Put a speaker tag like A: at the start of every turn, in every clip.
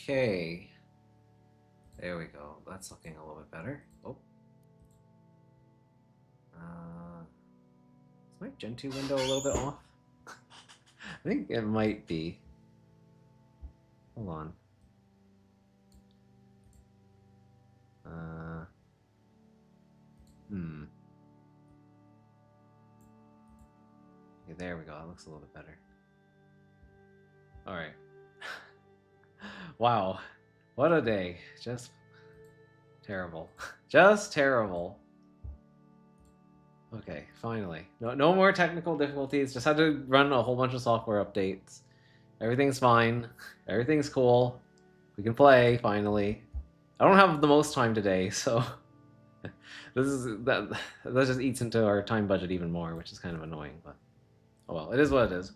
A: Okay. There we go. That's looking a little bit better. Oh. Is my Gentoo window a little bit off? I think it might be. Hold on. Okay, there we go. That looks a little bit better. Alright. Wow. What a day. Just terrible. Just terrible. Okay, finally. No more technical difficulties. Just had to run a whole bunch of software updates. Everything's fine. Everything's cool. We can play, finally. I don't have the most time today, so that just eats into our time budget even more, which is kind of annoying, but oh well, it is what it is.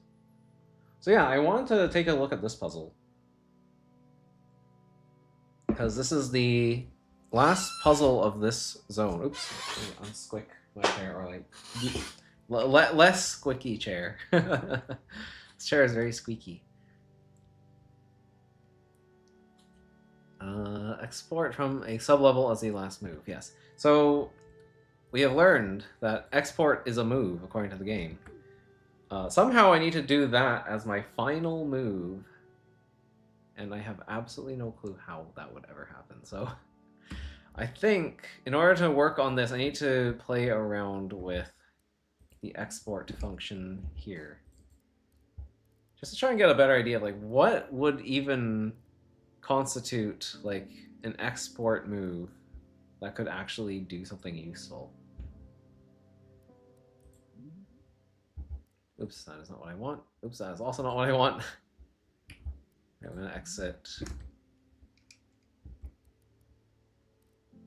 A: So yeah, I wanted to take a look at this puzzle. Because this is the last puzzle of this zone. Oops, unsquick my chair, or like less squeaky chair. This chair is very squeaky. Export from a sublevel as the last move. Yes. So we have learned that export is a move according to the game. Somehow I need to do that as my final move, and I have absolutely no clue how that would ever happen. So I think in order to work on this, I need to play around with the export function here, just to try and get a better idea of like what would even constitute like an export move that could actually do something useful. Oops, that is not what I want. Oops, that is also not what I want. Okay, I'm gonna exit.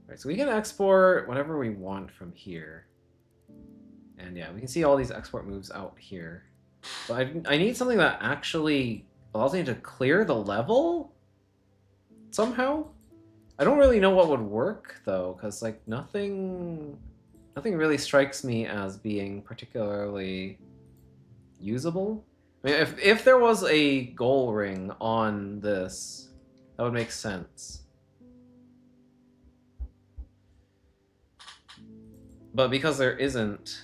A: Alright, so we can export whatever we want from here. And yeah, we can see all these export moves out here. But I need something that actually allows me to clear the level somehow. I don't really know what would work though, because like nothing really strikes me as being particularly usable. I mean, if there was a goal ring on this, that would make sense. But because there isn't,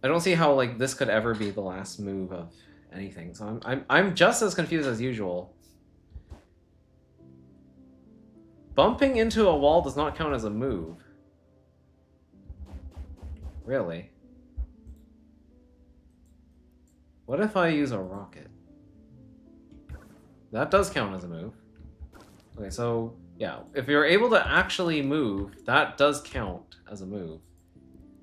A: I don't see how like this could ever be the last move of anything. So I'm just as confused as usual. Bumping into a wall does not count as a move. Really? What if I use a rocket? That does count as a move. Okay, so yeah, if you're able to actually move, that does count as a move.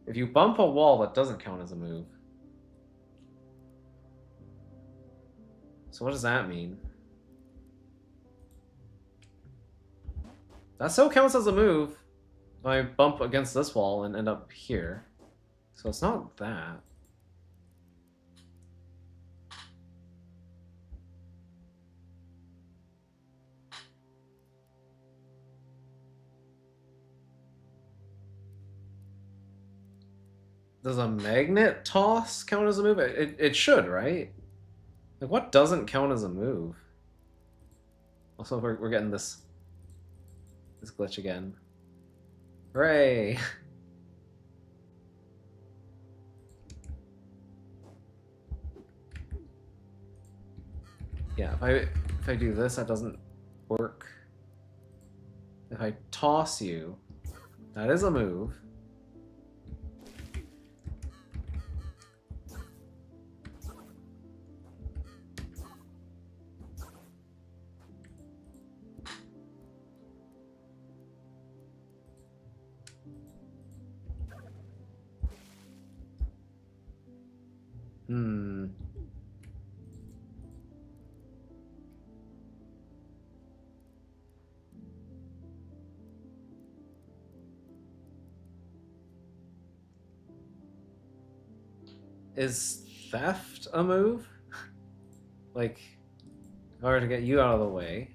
A: If you bump a wall, that doesn't count as a move. So what does that mean? That still counts as a move if I bump against this wall and end up here. So it's not that. Does a magnet toss count as a move? It should, right? Like, what doesn't count as a move? Also, we're getting this glitch again. Hooray! Yeah, if I do this, that doesn't work. If I toss you, that is a move. Is theft a move? Like, in order to get you out of the way,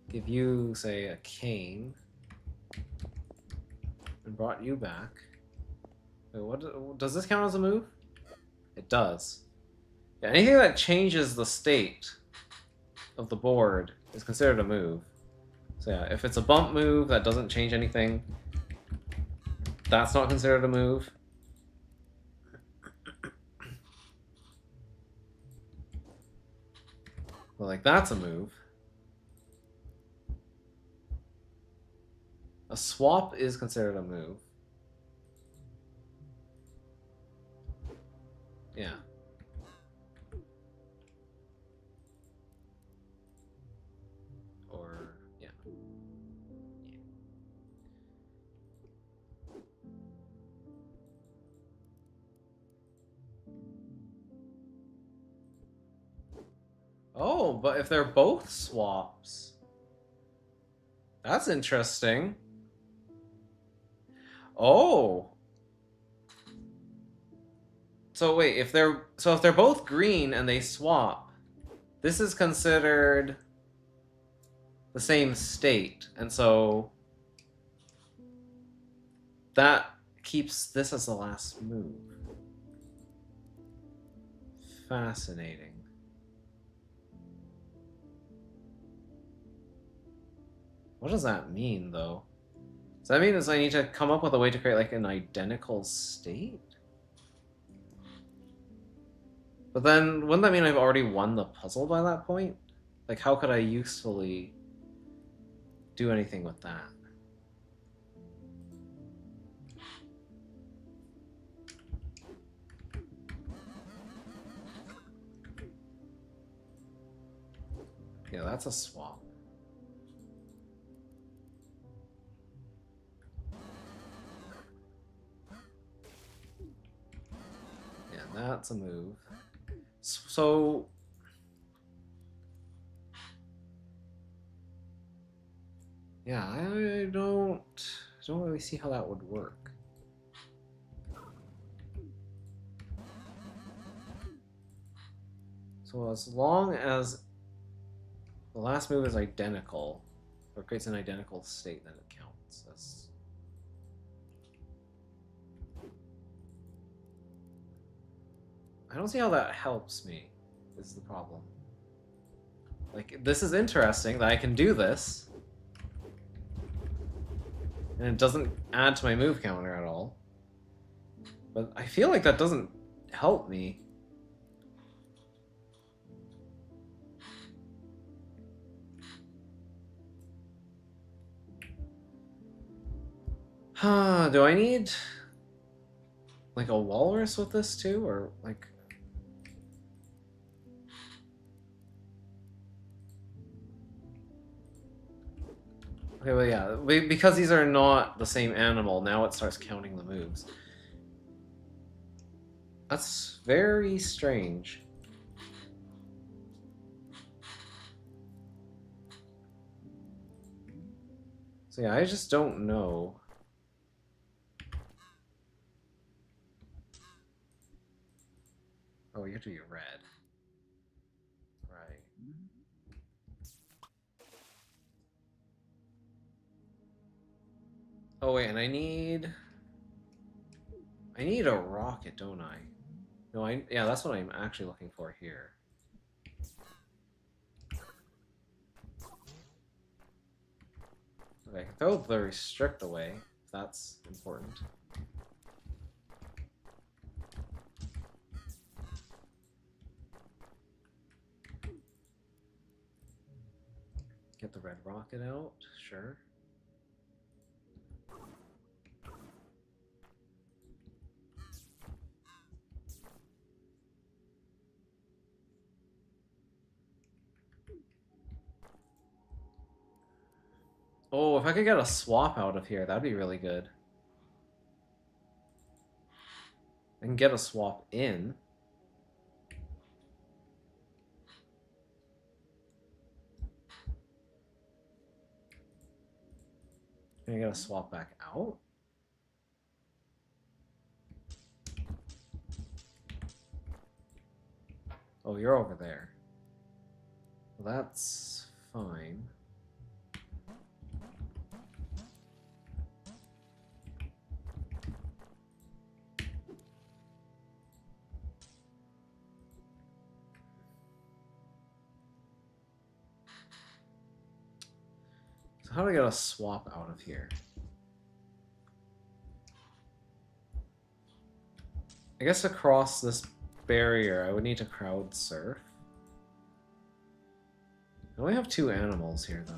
A: give you, say, a cane, and brought you back. Wait, what does this count as a move? It does. Yeah, anything that changes the state of the board is considered a move. So yeah, if it's a bump move that doesn't change anything, that's not considered a move. But like that's a move. A swap is considered a move. Yeah. Or yeah. Oh, but if they're both swaps, that's interesting. Oh. So wait, if they're both green and they swap, this is considered the same state, and so that keeps this as the last move. Fascinating. What does that mean, though? Does that mean I need to come up with a way to create like an identical state? But then, wouldn't that mean I've already won the puzzle by that point? Like, how could I usefully do anything with that? Yeah, that's a swap. Yeah, that's a move. So... yeah, I don't really see how that would work. So as long as the last move is identical, or creates an identical state, then it counts as... I don't see how that helps me, is the problem. Like, this is interesting that I can do this, and it doesn't add to my move counter at all. But I feel like that doesn't help me. Do I need like a walrus with this too, or like... okay, well, yeah, because these are not the same animal, now it starts counting the moves. That's very strange. So yeah, I just don't know. Oh, you have to be red. Right. Oh wait, and I need a rocket, don't I? No, yeah, that's what I'm actually looking for here. Okay, I can throw the restrict away, if that's important. Get the red rocket out, sure. Oh, if I could get a swap out of here, that'd be really good. I can get a swap in. Can I get a swap back out? Oh, you're over there. Well, that's fine. So how do I get a swap out of here? I guess to cross this barrier, I would need to crowd surf. I only have 2 animals here, though.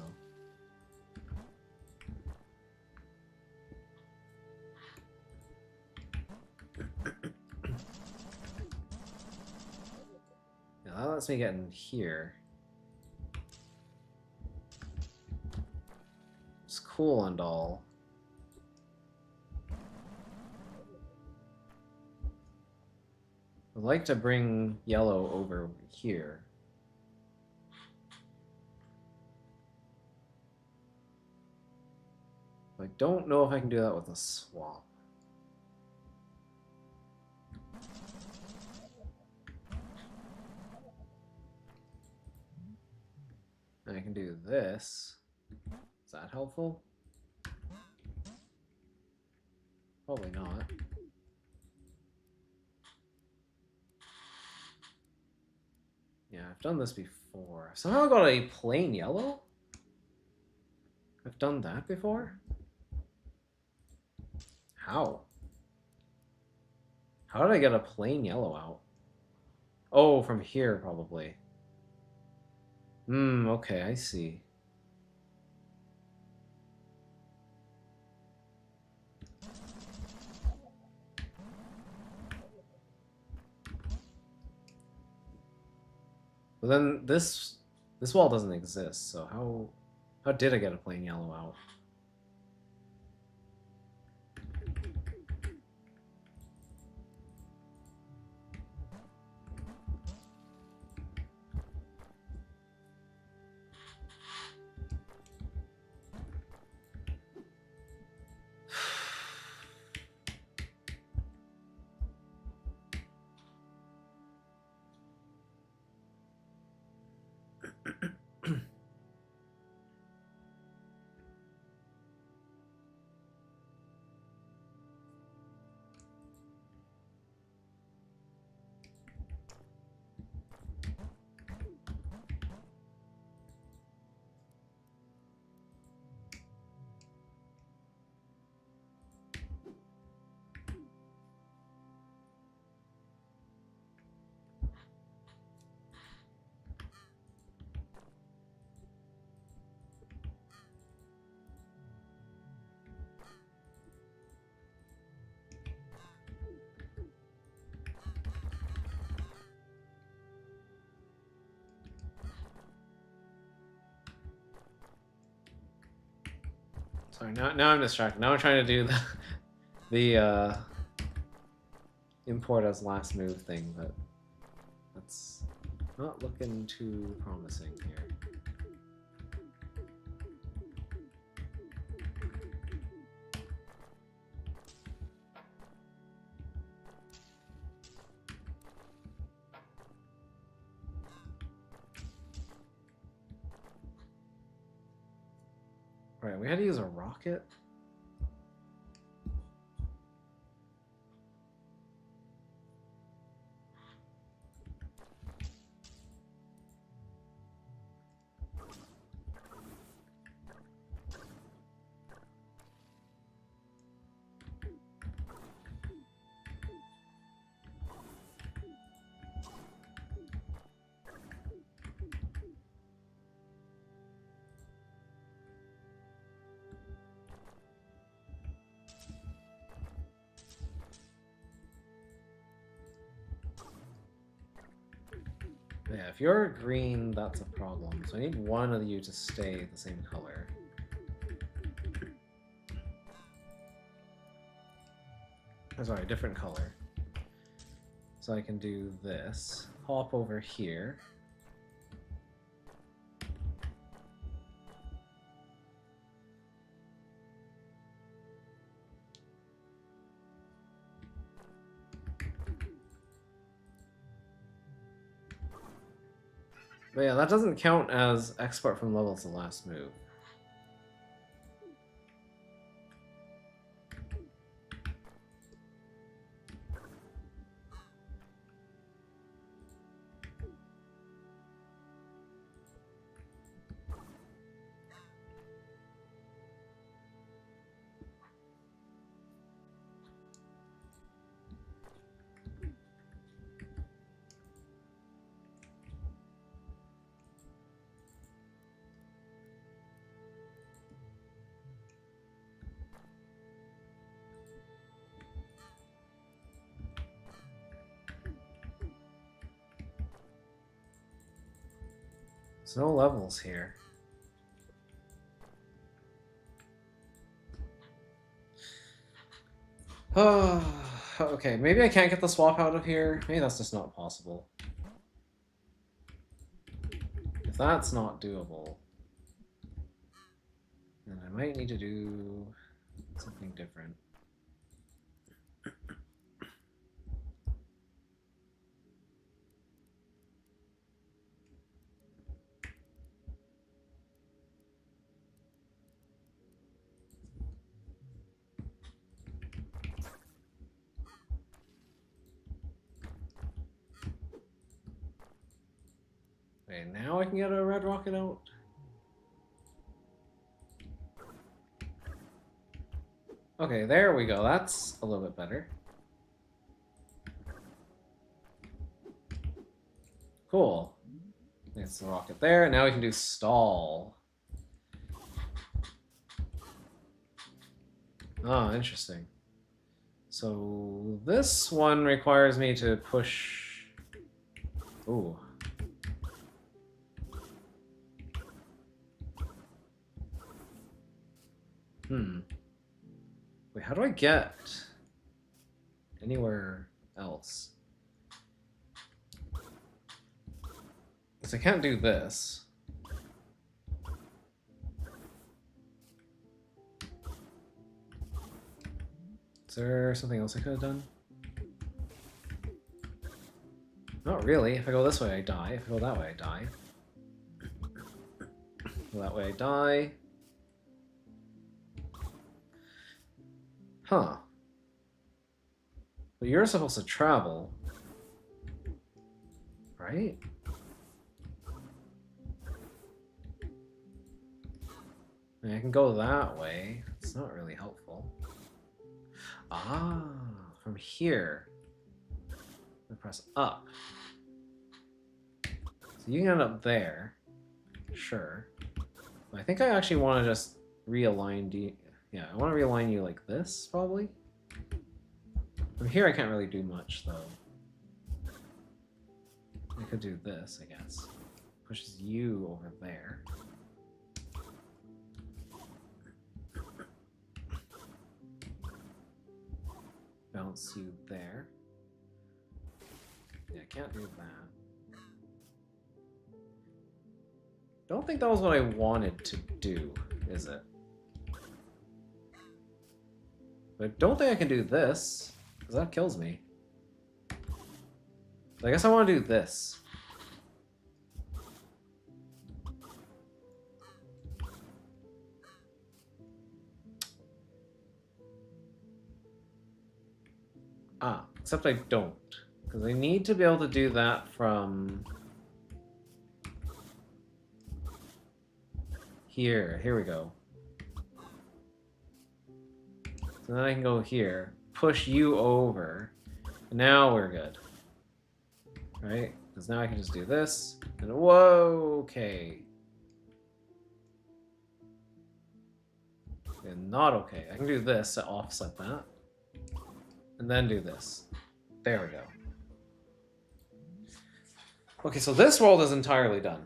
A: Yeah, that lets me get in here. It's cool and all. I'd like to bring yellow over here. I don't know if I can do that with a swap. I can do this. Is that helpful? Probably not. Yeah, I've done this before. Somehow I got a plain yellow? I've done that before? How? How did I get a plain yellow out? Oh, from here, probably. Okay, I see. But then this wall doesn't exist, so how did I get a plain yellow out? Sorry, now I'm distracted. Now I'm trying to do the import as last move thing, but that's not looking too promising here. Alright, we had to use a rocket? Yeah, if you're green, that's a problem. So I need one of you to stay the same color. Oh, sorry, a different color. So I can do this. Hop over here. But yeah, that doesn't count as export from level to last move. There's no levels here. Okay, maybe I can't get the swap out of here. Maybe that's just not possible. If that's not doable, then I might need to do something different. Okay, now I can get a red rocket out. Okay, there we go. That's a little bit better. Cool. There's the rocket there. Now we can do stall. Oh, interesting. So this one requires me to push... Ooh. Wait, how do I get anywhere else? Because I can't do this. Is there something else I could have done? Not really. If I go this way, I die. If I go that way, I die. Go that way, I die. Huh. But you're supposed to travel. Right? I mean, I can go that way. It's not really helpful. Ah, from here. I press up. So you can end up there. Sure. But I think I actually want to just realign Yeah, I want to realign you like this, probably. From here I can't really do much, though. I could do this, I guess. Pushes you over there. Bounce you there. Yeah, I can't do that. Don't think that was what I wanted to do, is it? But I don't think I can do this, because that kills me. So I guess I want to do this. Ah, except I don't. Because I need to be able to do that from... here. Here we go. So then I can go here, push you over. Now we're good. Right? Because now I can just do this. And whoa, okay. And not okay. I can do this to offset that. And then do this. There we go. Okay, so this world is entirely done.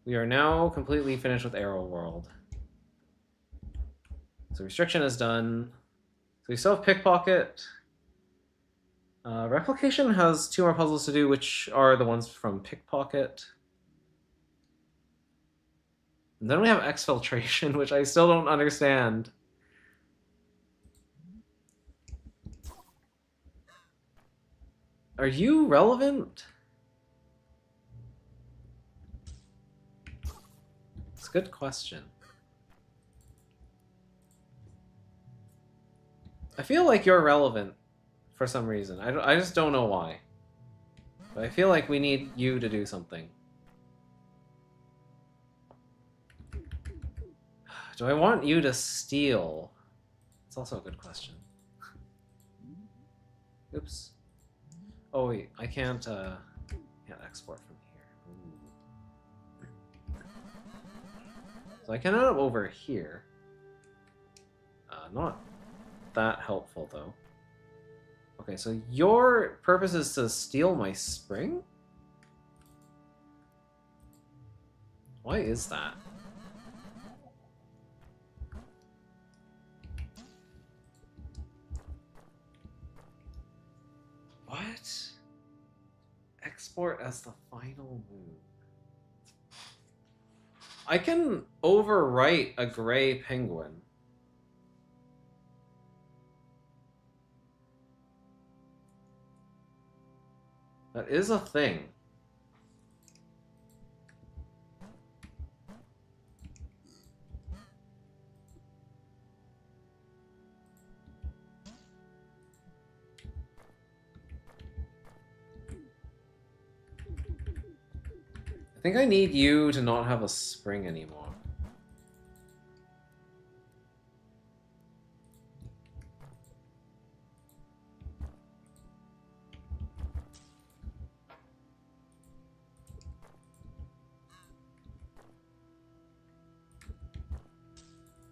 A: We are now completely finished with Arrow World. So restriction is done. So we still have pickpocket. Replication has 2 more puzzles to do, which are the ones from pickpocket. And then we have exfiltration, which I still don't understand. Are you relevant? It's a good question. I feel like you're relevant for some reason. I just don't know why. But I feel like we need you to do something. Do I want you to steal? It's also a good question. Oops. Oh wait, I can't export from here. Ooh. So I can end up over here. Not that helpful though. Okay, so your purpose is to steal my spring? Why is that? What? Export as the final move. I can overwrite a gray penguin. That is a thing. I think I need you to not have a spring anymore.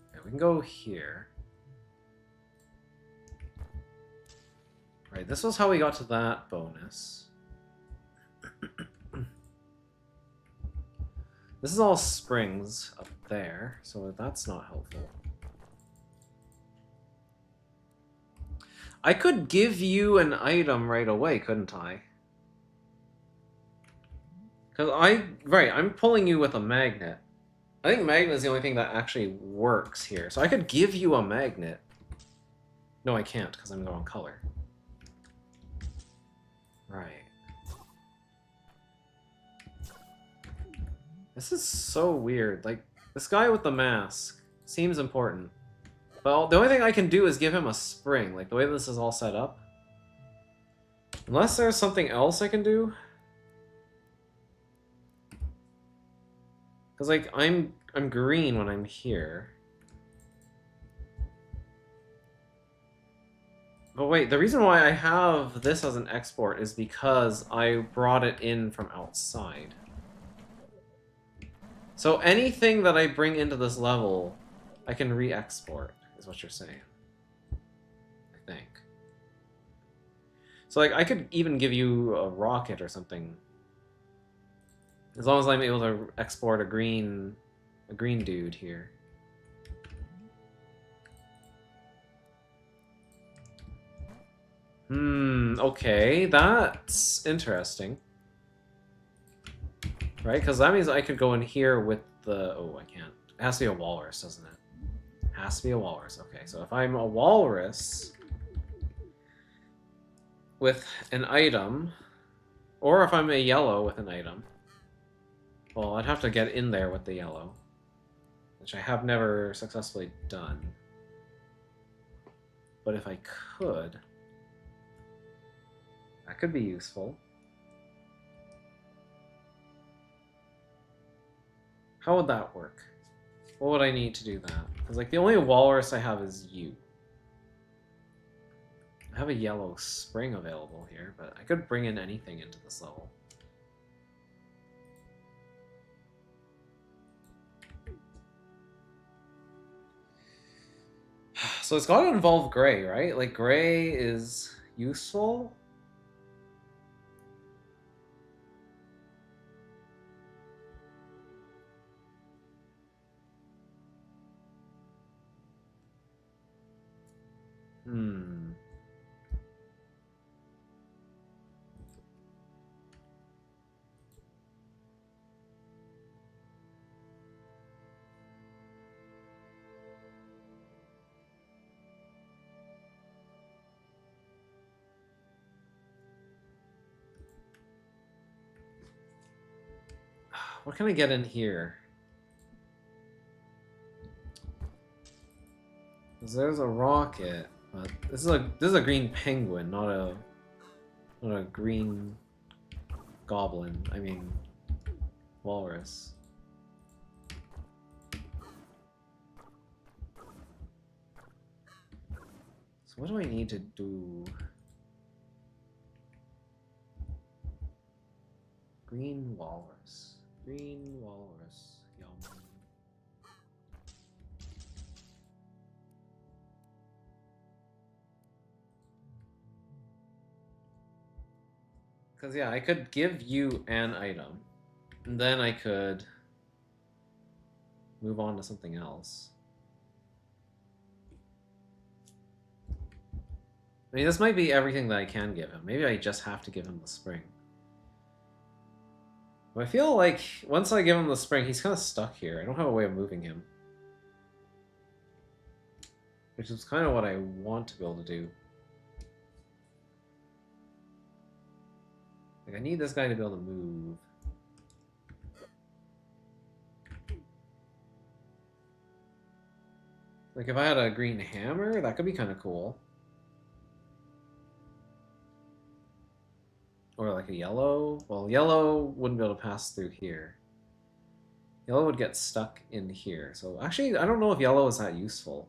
A: Okay, we can go here. Right, this was how we got to that bonus. This is all springs up there, so that's not helpful. I could give you an item right away, couldn't I? Because I'm pulling you with a magnet. I think magnet is the only thing that actually works here. So I could give you a magnet. No, I can't, because I'm the wrong color. Right. This is so weird. Like, this guy with the mask seems important. Well, the only thing I can do is give him a spring, like the way this is all set up. Unless there's something else I can do. Because, like, I'm green when I'm here. But wait, the reason why I have this as an export is because I brought it in from outside. So anything that I bring into this level, I can re-export, is what you're saying. I think. So, like, I could even give you a rocket or something. As long as I'm able to export a green dude here. Okay, that's interesting. Right, because that means I could go in here with the... Oh, I can't. It has to be a walrus, doesn't it? It has to be a walrus. Okay, so if I'm a walrus with an item, or if I'm a yellow with an item, well, I'd have to get in there with the yellow, which I have never successfully done. But if I could, that could be useful. How would that work? What would I need to do that? Because, like, the only walrus I have is you. I have a yellow spring available here, but I could bring in anything into this level. So it's got to involve gray, right? Like, gray is useful? What can I get in here? Because there's a rocket, but this is a green penguin, not a green goblin. I mean, walrus. So what do I need to do? Green walrus. Green walrus. Yum. Because, yeah, I could give you an item. And then I could move on to something else. I mean, this might be everything that I can give him. Maybe I just have to give him the spring. But I feel like once I give him the spring, he's kind of stuck here. I don't have a way of moving him. Which is kind of what I want to be able to do. Like, I need this guy to be able to move. Like, if I had a green hammer, that could be kind of cool. Or like a yellow. Well, yellow wouldn't be able to pass through here. Yellow would get stuck in here. So actually, I don't know if yellow is that useful.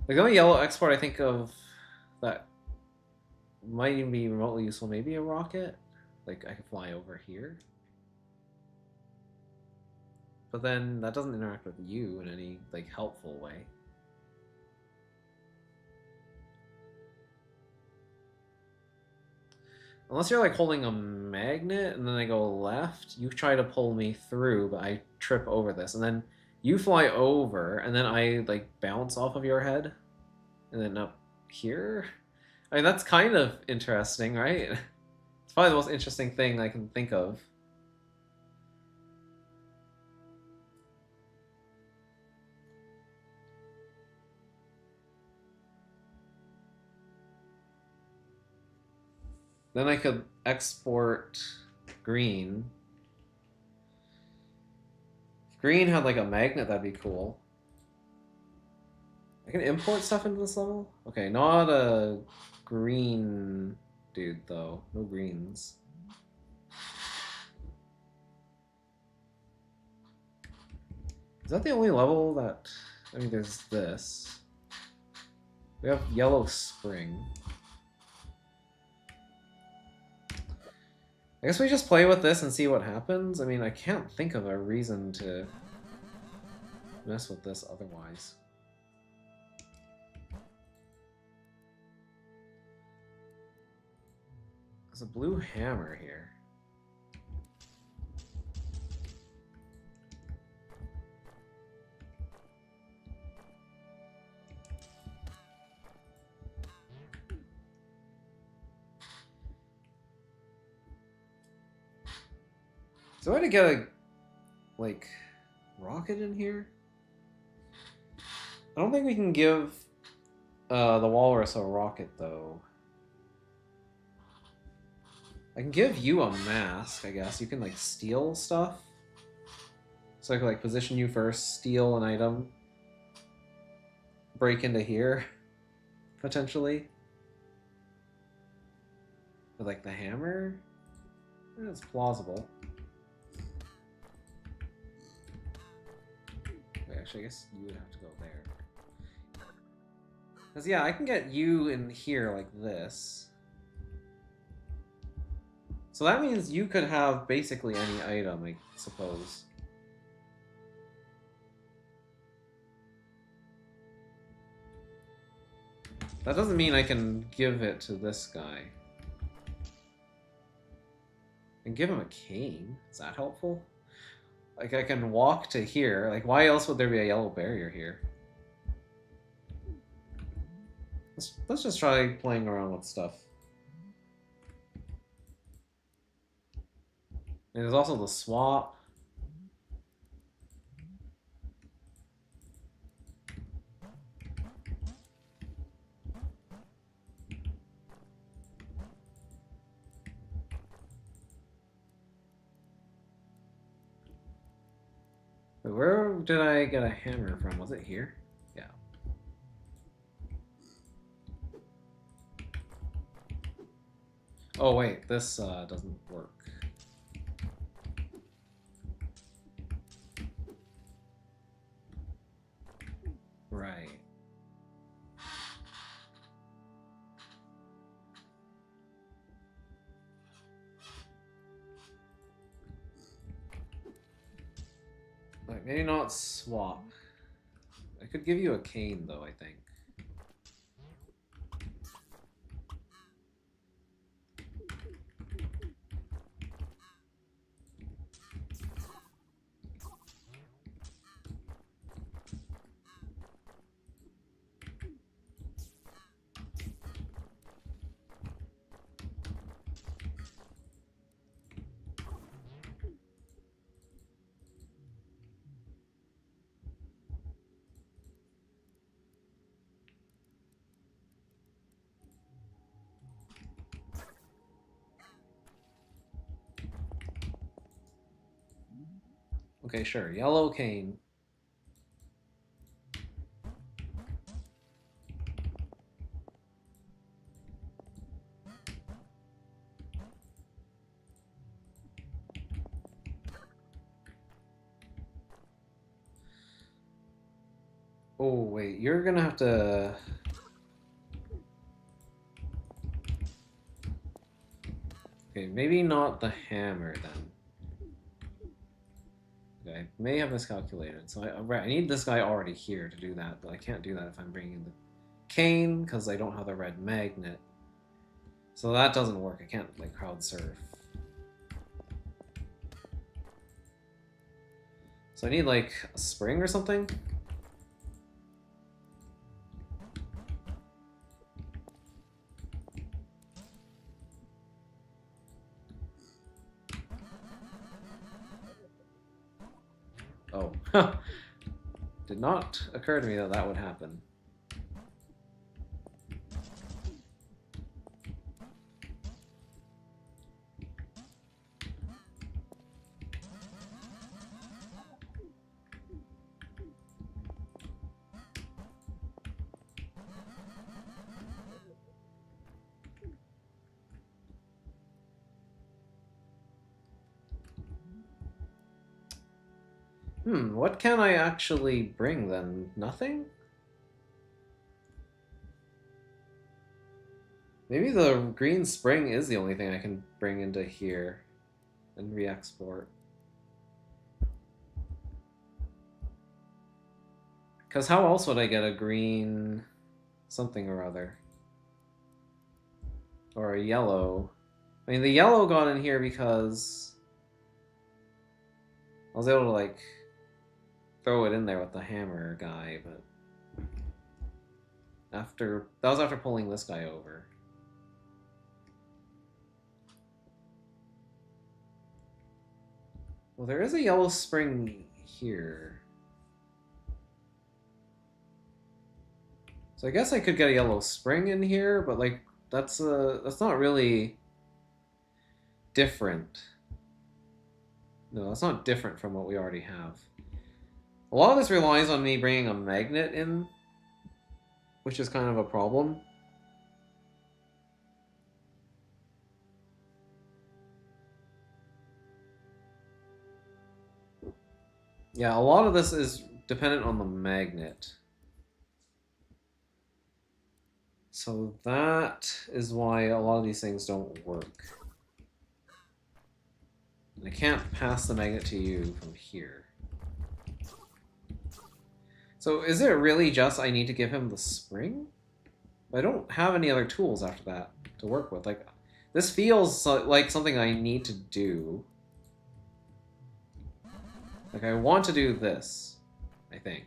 A: Like, the only yellow export I think of that might even be remotely useful, maybe a rocket. Like, I could fly over here. But then that doesn't interact with you in any, like, helpful way. Unless you're, like, holding a magnet and then I go left, you try to pull me through, but I trip over this. And then you fly over, and then I, like, bounce off of your head. And then up here? I mean, that's kind of interesting, right? It's probably the most interesting thing I can think of. Then I could export green. If green had like a magnet, that'd be cool. I can import stuff into this level? Okay, not a green dude though. No greens. Is that the only level that... I mean, there's this. We have yellow spring. I guess we just play with this and see what happens. I mean, I can't think of a reason to mess with this otherwise. There's a blue hammer here. So I had to get a, like, rocket in here? I don't think we can give the walrus a rocket, though. I can give you a mask, I guess. You can, like, steal stuff. So I could, like, position you first, steal an item, break into here, potentially. With, like, the hammer? It's plausible. Actually, I guess you would have to go there. Because, yeah, I can get you in here like this. So that means you could have basically any item, I suppose. That doesn't mean I can give it to this guy. And give him a cane. Is that helpful? Like, I can walk to here. Like, why else would there be a yellow barrier here? Let's just try playing around with stuff. And there's also the swap. Wait, where did I get a hammer from? Was it here? Yeah. Oh wait, this doesn't work. Right. Like, maybe not swap. I could give you a cane though, I think. Okay, sure. Yellow cane. Oh, wait. You're gonna have to... Okay, maybe not the hammer, then. Okay, I may have miscalculated. So I need this guy already here to do that, but I can't do that if I'm bringing the cane, because I don't have the red magnet. So that doesn't work. I can't, like, crowd surf. So I need, like, a spring or something? Oh. Did not occur to me that that would happen. What can I actually bring then? Nothing? Maybe the green spring is the only thing I can bring into here and re-export. Because how else would I get a green something or other? Or a yellow? I mean, the yellow got in here because I was able to, like, throw it in there with the hammer guy, but that was after pulling this guy over. Well, there is a yellow spring here. So I guess I could get a yellow spring in here, but, like, that's not really different. No, that's not different from what we already have. A lot of this relies on me bringing a magnet in, which is kind of a problem. Yeah, a lot of this is dependent on the magnet. So that is why a lot of these things don't work. I can't pass the magnet to you from here. So is it really just I need to give him the spring? I don't have any other tools after that to work with. Like, this feels like something I need to do. Like, I want to do this, I think.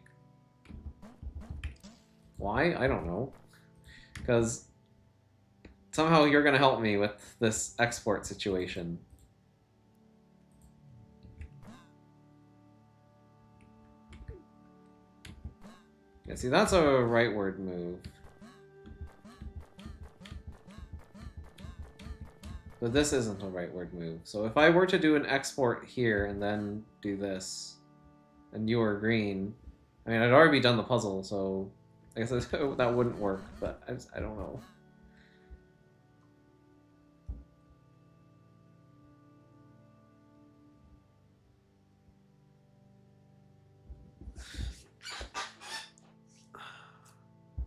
A: Why? I don't know. Because somehow you're going to help me with this export situation. Yeah, see, that's a rightward move. But this isn't a rightward move. So if I were to do an export here and then do this, and you were green, I mean, I'd already done the puzzle, so I guess that wouldn't work, but I don't know.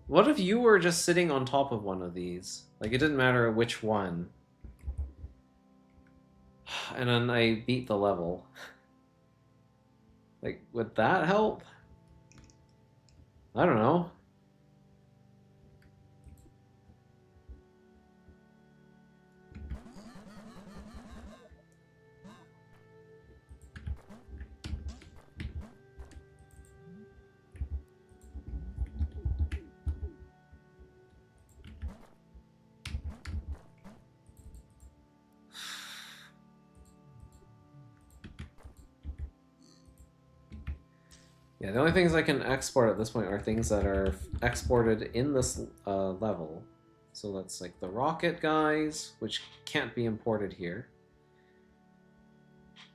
A: What if you were just sitting on top of one of these? Like, it didn't matter which one. And then I beat the level. Like, would that help? I don't know. Yeah, the only things I can export at this point are things that are exported in this level. So that's like the rocket guys, which can't be imported here.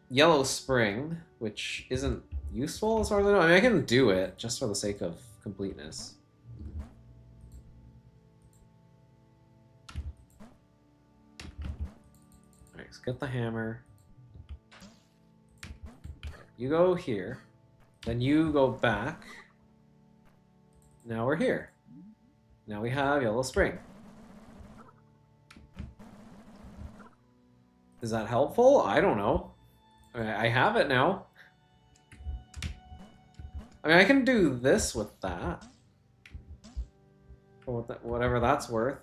A: yellow spring, which isn't useful as far as I know. I mean, I can do it just for the sake of completeness. Alright, so get the hammer. You go here. Then you go back. Now we're here. Now we have yellow spring. Is that helpful? I don't know. I have it now. I mean, I can do this with that. For whatever that's worth.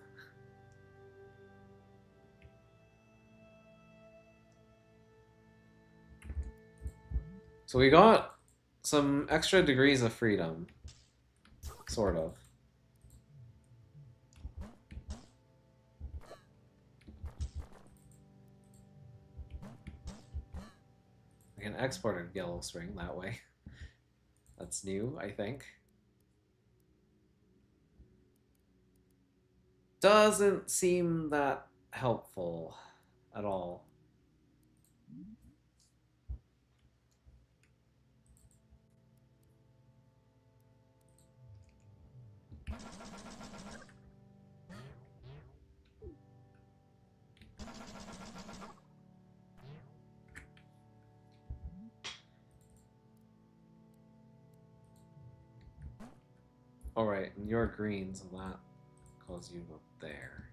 A: So we got some extra degrees of freedom. Sort of. I can export a yellow spring that way. That's new, I think. Doesn't seem that helpful at all. Alright, and you're green, so that calls you up there.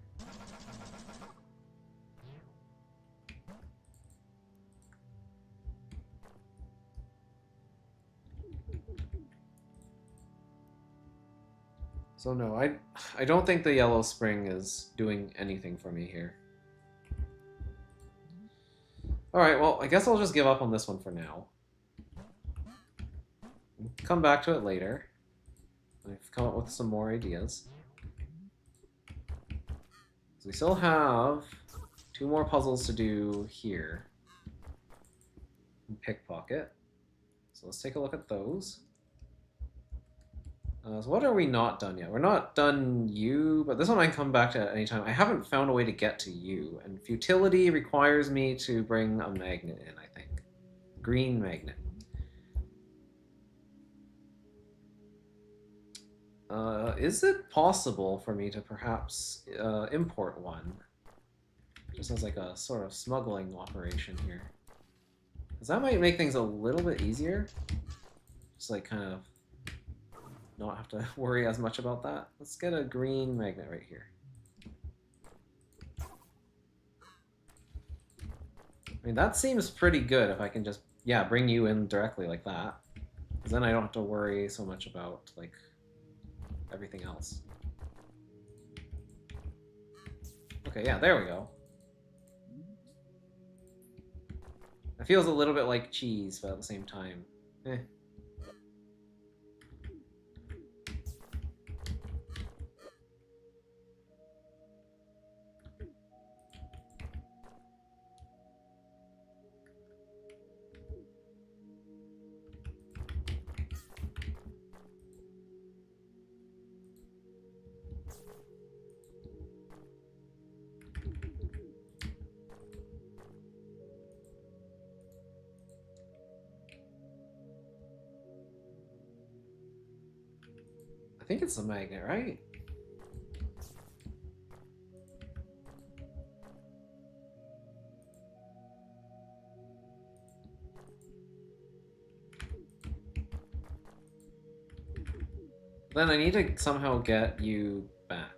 A: So no, I don't think the yellow spring is doing anything for me here. Alright, well, I guess I'll just give up on this one for now. Come back to it later. I've come up with some more ideas. So we still have 2 more puzzles to do here. Pickpocket. So let's take a look at those. So what are we not done yet? We're not done U, but this one I can come back to at any time. I haven't found a way to get to U, and futility requires me to bring a magnet in, I think. Green magnet. Is it possible for me to perhaps import one? Just as like a sort of smuggling operation here. Because that might make things a little bit easier. Just like kind of not have to worry as much about that. Let's get a green magnet right here. I mean, that seems pretty good if I can just, yeah, bring you in directly like that. Because then I don't have to worry so much about, like, everything else. Okay, yeah, there we go. It feels a little bit like cheese, but at the same time, eh. I think it's a magnet, right? Then I need to somehow get you back.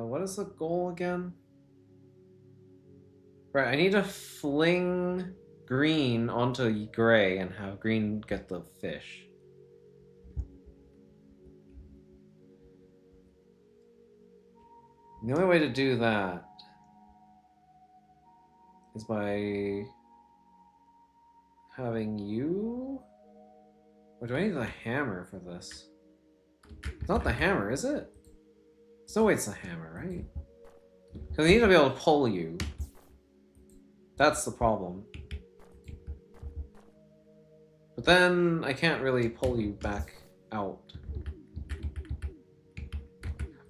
A: What is the goal again? Right, I need to fling green onto gray and have green get the fish. The only way to do that is by having you... Or do I need the hammer for this? It's not the hammer, is it? There's no way it's the hammer, right? Because I need to be able to pull you. That's the problem. But then I can't really pull you back out.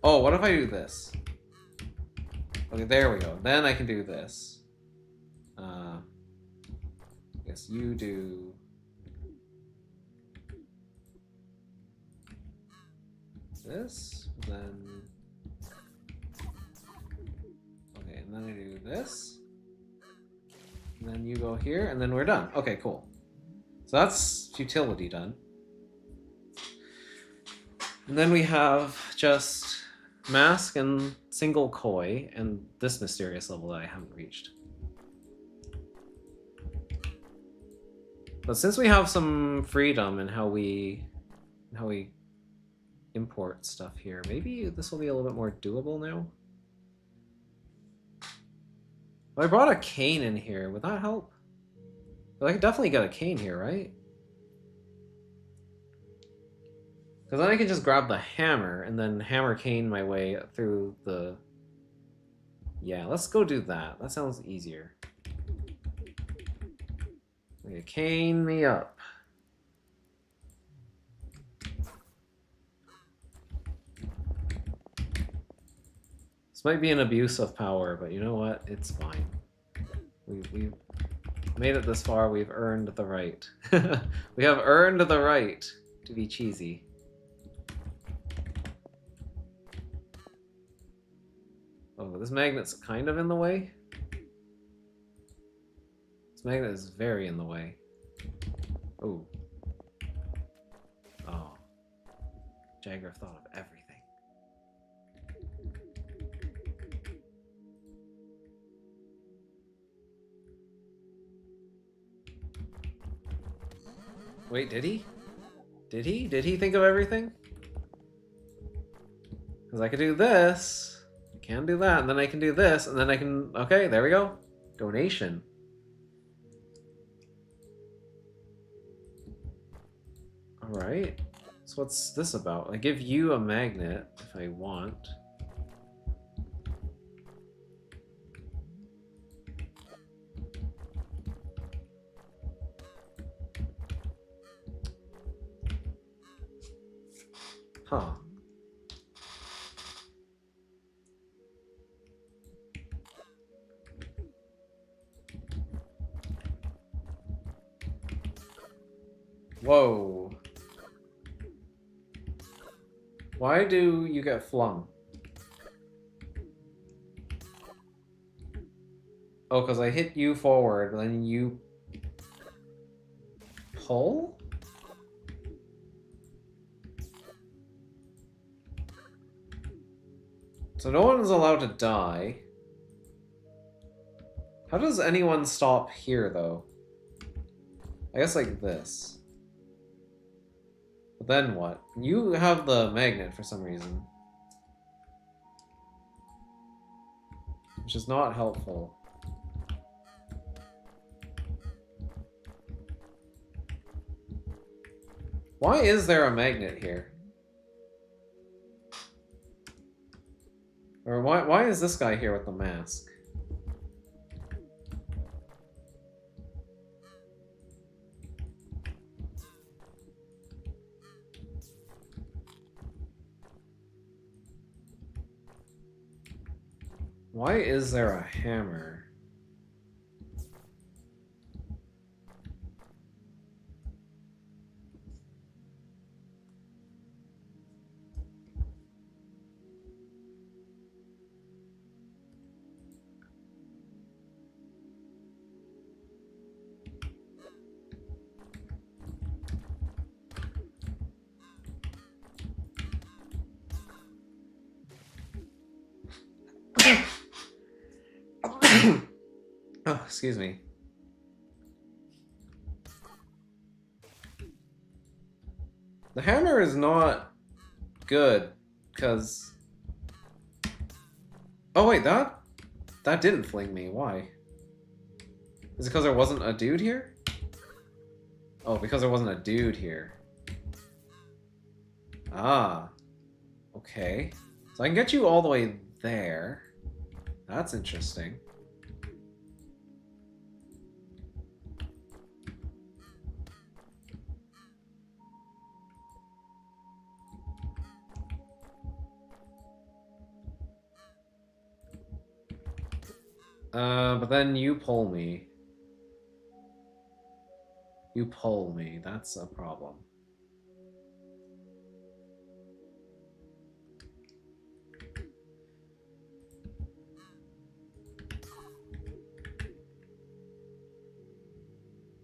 A: Oh, what if I do this? Okay, there we go. Then I can do this. I guess you do... this, then... Okay, and then I do this. And then you go here, and then we're done. Okay, cool. So that's futility done. And then we have just mask and single koi, and this mysterious level that I haven't reached. But since we have some freedom in how we import stuff here, maybe this will be a little bit more doable now. Well, I brought a cane in here. Would that help? Well, I could definitely get a cane here, right? Because then I can just grab the hammer and then hammer cane my way through the... Yeah, let's go do that. That sounds easier. Okay, cane me up. This might be an abuse of power, but you know what? It's fine. We've made it this far. We've earned the right. We have earned the right to be cheesy. Oh, this magnet's kind of in the way. This magnet is very in the way. Oh. Oh. Jagger thought of everything. Wait, did he? Did he? Did he think of everything? Because I could do this. I can do that, and then I can do this, and then I can... Okay, there we go. Donation. Alright. So what's this about? I give you a magnet if I want. Huh. Whoa. Why do you get flung? Oh, because I hit you forward, then you pull? So no one is allowed to die. How does anyone stop here, though? I guess like this. But then what? You have the magnet for some reason. Which is not helpful. Why is there a magnet here? Or why is this guy here with the mask? Why is there a hammer? Oh, excuse me. The hammer is not good, because... Oh wait, that didn't fling me. Why? Is it because there wasn't a dude here? Oh, because there wasn't a dude here. Ah. Okay. So I can get you all the way there. That's interesting. But then you pull me. You pull me. That's a problem.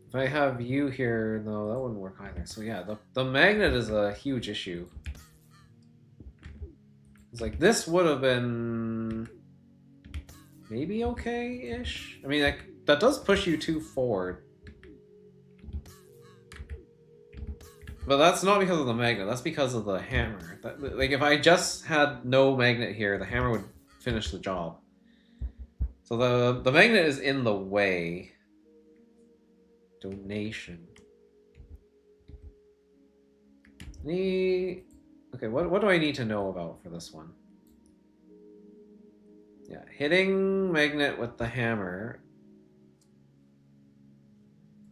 A: If I have you here, no, that wouldn't work either. So yeah, the magnet is a huge issue. It's like, this would have been maybe okay-ish? I mean, that does push you too forward. But that's not because of the magnet, that's because of the hammer. Like, if I just had no magnet here, the hammer would finish the job. So the magnet is in the way. Donation. Okay, what do I need to know about for this one? Yeah, hitting magnet with the hammer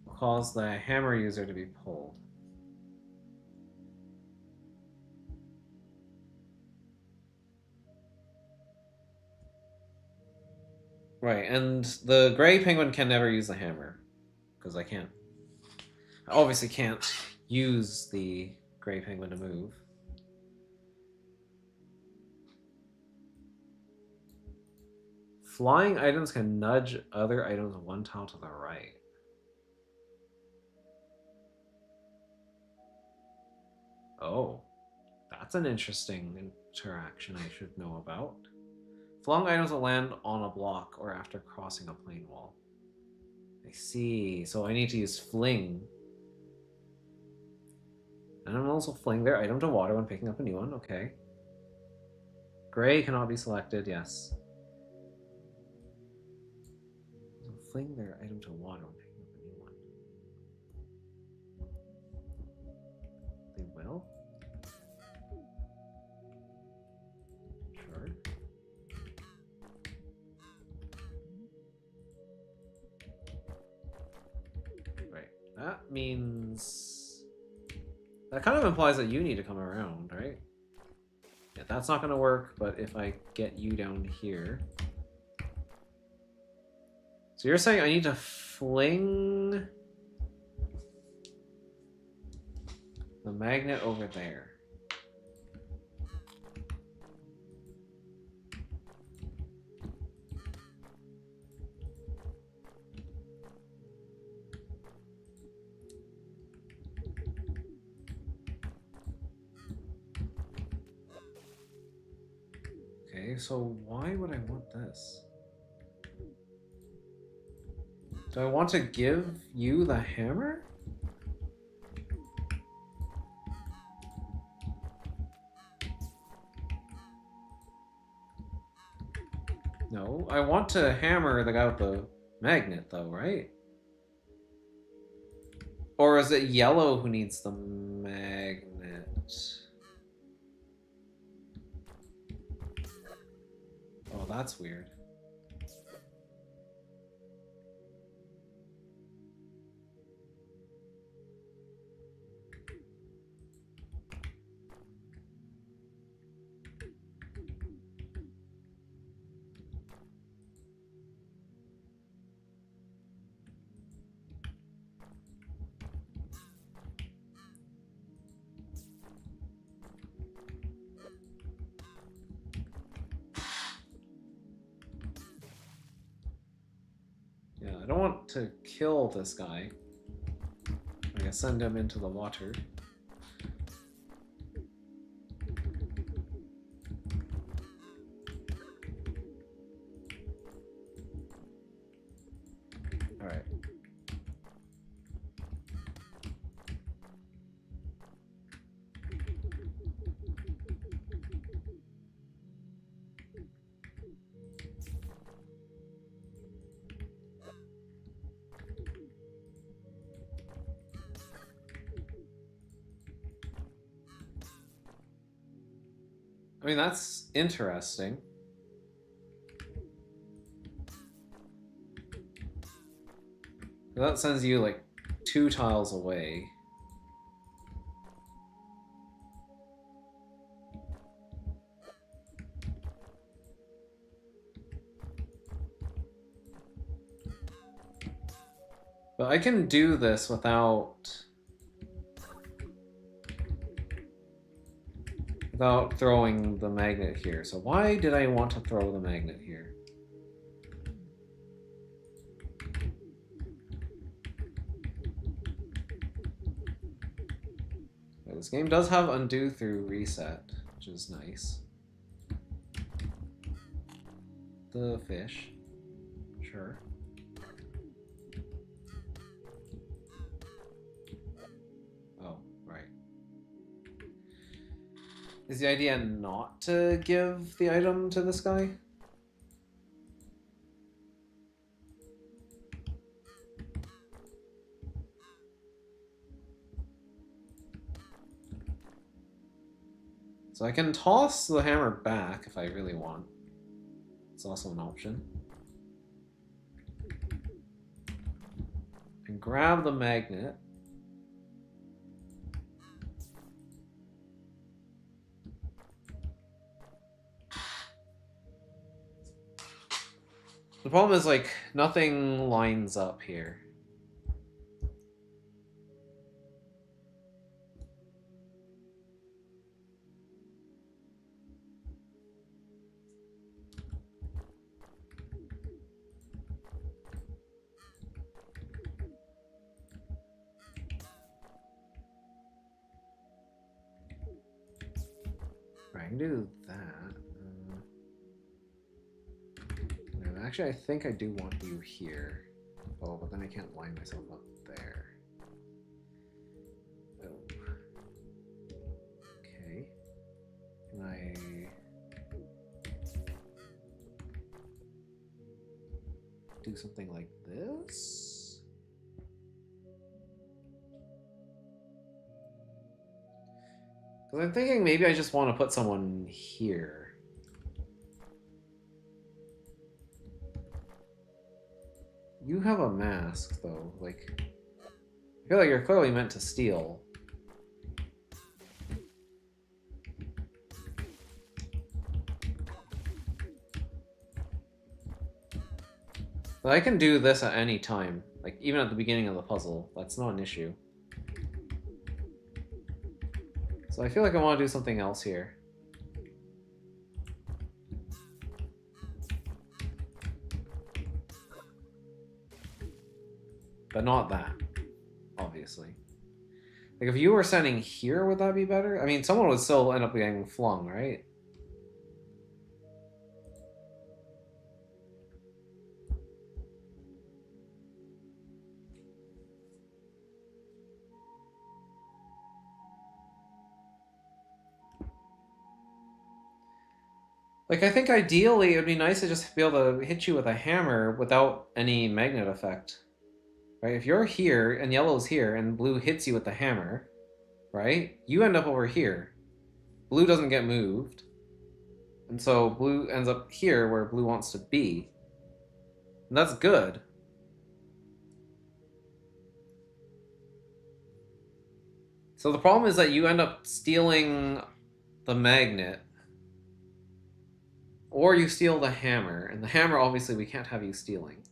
A: will cause the hammer user to be pulled. Right, and the gray penguin can never use the hammer, because I obviously can't use the gray penguin to move. Flying items can nudge other items one tile to the right. Oh, that's an interesting interaction I should know about. Flung items will land on a block or after crossing a plane wall. I see. So I need to use fling. Animals will fling their item to water when picking up a new one. Okay. Gray cannot be selected. Yes. They'll fling their item to water when picking up a new one. They will? Sure. Right. That means... That kind of implies that you need to come around, right? Yeah, that's not going to work, but if I get you down here... So you're saying I need to fling the magnet over there. Okay, so why would I want this? Do I want to give you the hammer? No, I want to hammer the guy with the magnet though, right? Or is it yellow who needs the magnet? Oh, that's weird. Yeah, I don't want to kill this guy. I can send him into the water. Alright. I mean, that's interesting. That sends you like 2 tiles away. But I can do this without throwing the magnet here. So why did I want to throw the magnet here? This game does have undo through reset, which is nice. The fish. Sure. Oh, right. Is the idea not to give the item to this guy? So I can toss the hammer back if I really want. It's also an option. And grab the magnet. The problem is, like, nothing lines up here. Right, I can do that. No, actually, I think I do want you here. Oh, but then I can't line myself up there. Oh. Okay. Can I... do something like this? Because I'm thinking maybe I just want to put someone here. You have a mask, though. Like, I feel like you're clearly meant to steal. But I can do this at any time. Like, even at the beginning of the puzzle. That's not an issue. So I feel like I want to do something else here. But not that, obviously. Like, if you were sending here, would that be better? I mean, someone would still end up getting flung, right? Like, I think ideally it would be nice to just be able to hit you with a hammer without any magnet effect. Right? If you're here, and yellow's here, and blue hits you with the hammer, right? You end up over here. Blue doesn't get moved. And so blue ends up here where blue wants to be. And that's good. So the problem is that you end up stealing the magnet, or you steal the hammer, and the hammer obviously we can't have you stealing.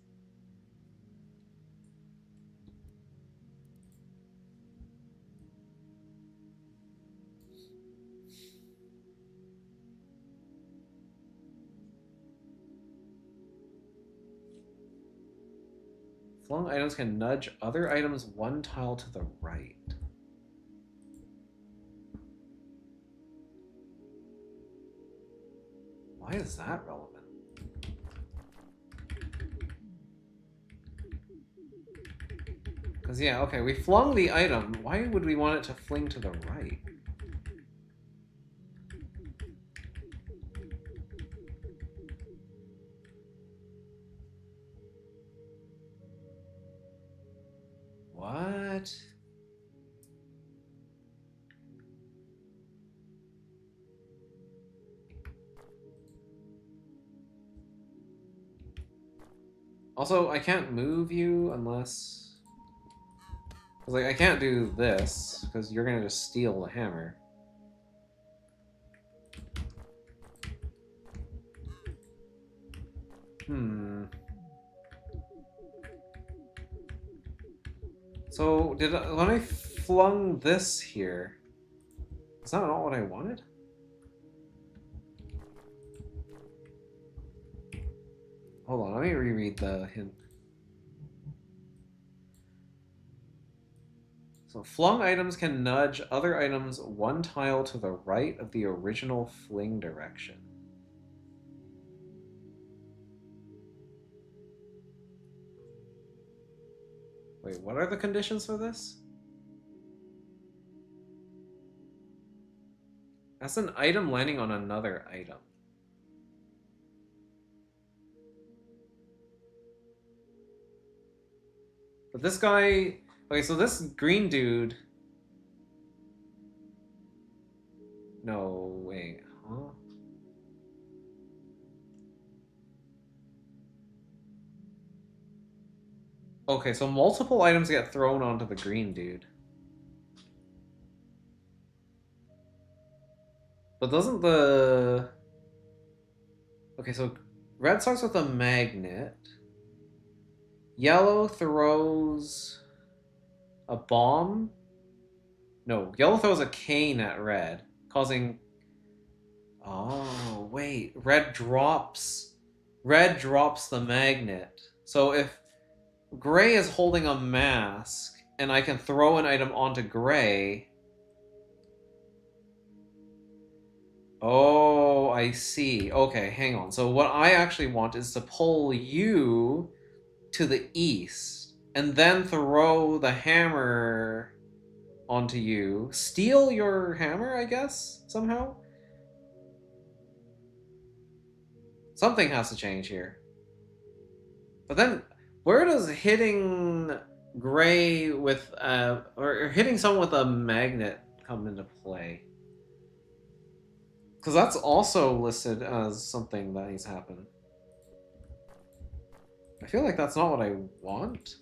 A: Flung items can nudge other items 1 tile to the right. Why is that relevant? Because, yeah, okay, we flung the item. Why would we want it to fling to the right? What? Also, I can't move you unless... Like, I can't do this, because you're gonna just steal the hammer. Hmm. So, when I flung this here, is that not what I wanted? Hold on, let me reread the hint. So, flung items can nudge other items one tile to the right of the original fling direction. Wait, what are the conditions for this? That's an item landing on another item. But this guy... Okay, so this green dude... No, wait, huh? Okay, so multiple items get thrown onto the green dude. But doesn't the... Okay, so red starts with a magnet. Yellow throws a bomb. No, yellow throws a cane at red, causing... Oh, wait. Red drops the magnet. So if gray is holding a mask, and I can throw an item onto gray... Oh, I see. Okay, hang on. So what I actually want is to pull you to the east, and then throw the hammer onto you. Steal your hammer, I guess, somehow? Something has to change here. But then, where does hitting gray with, or hitting someone with a magnet come into play? Because that's also listed as something that needs to happen. I feel like that's not what I want.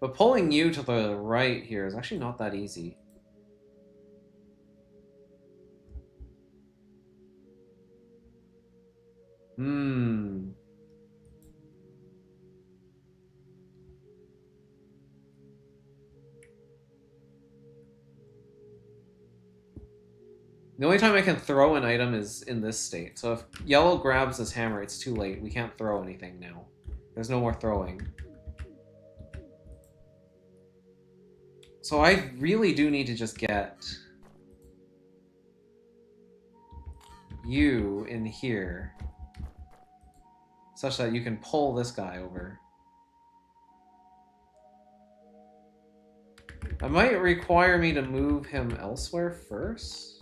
A: But pulling you to the right here is actually not that easy. Hmm. The only time I can throw an item is in this state. So if yellow grabs this hammer, it's too late. We can't throw anything now. There's no more throwing. So I really do need to just get you in here, such that you can pull this guy over. That might require me to move him elsewhere first.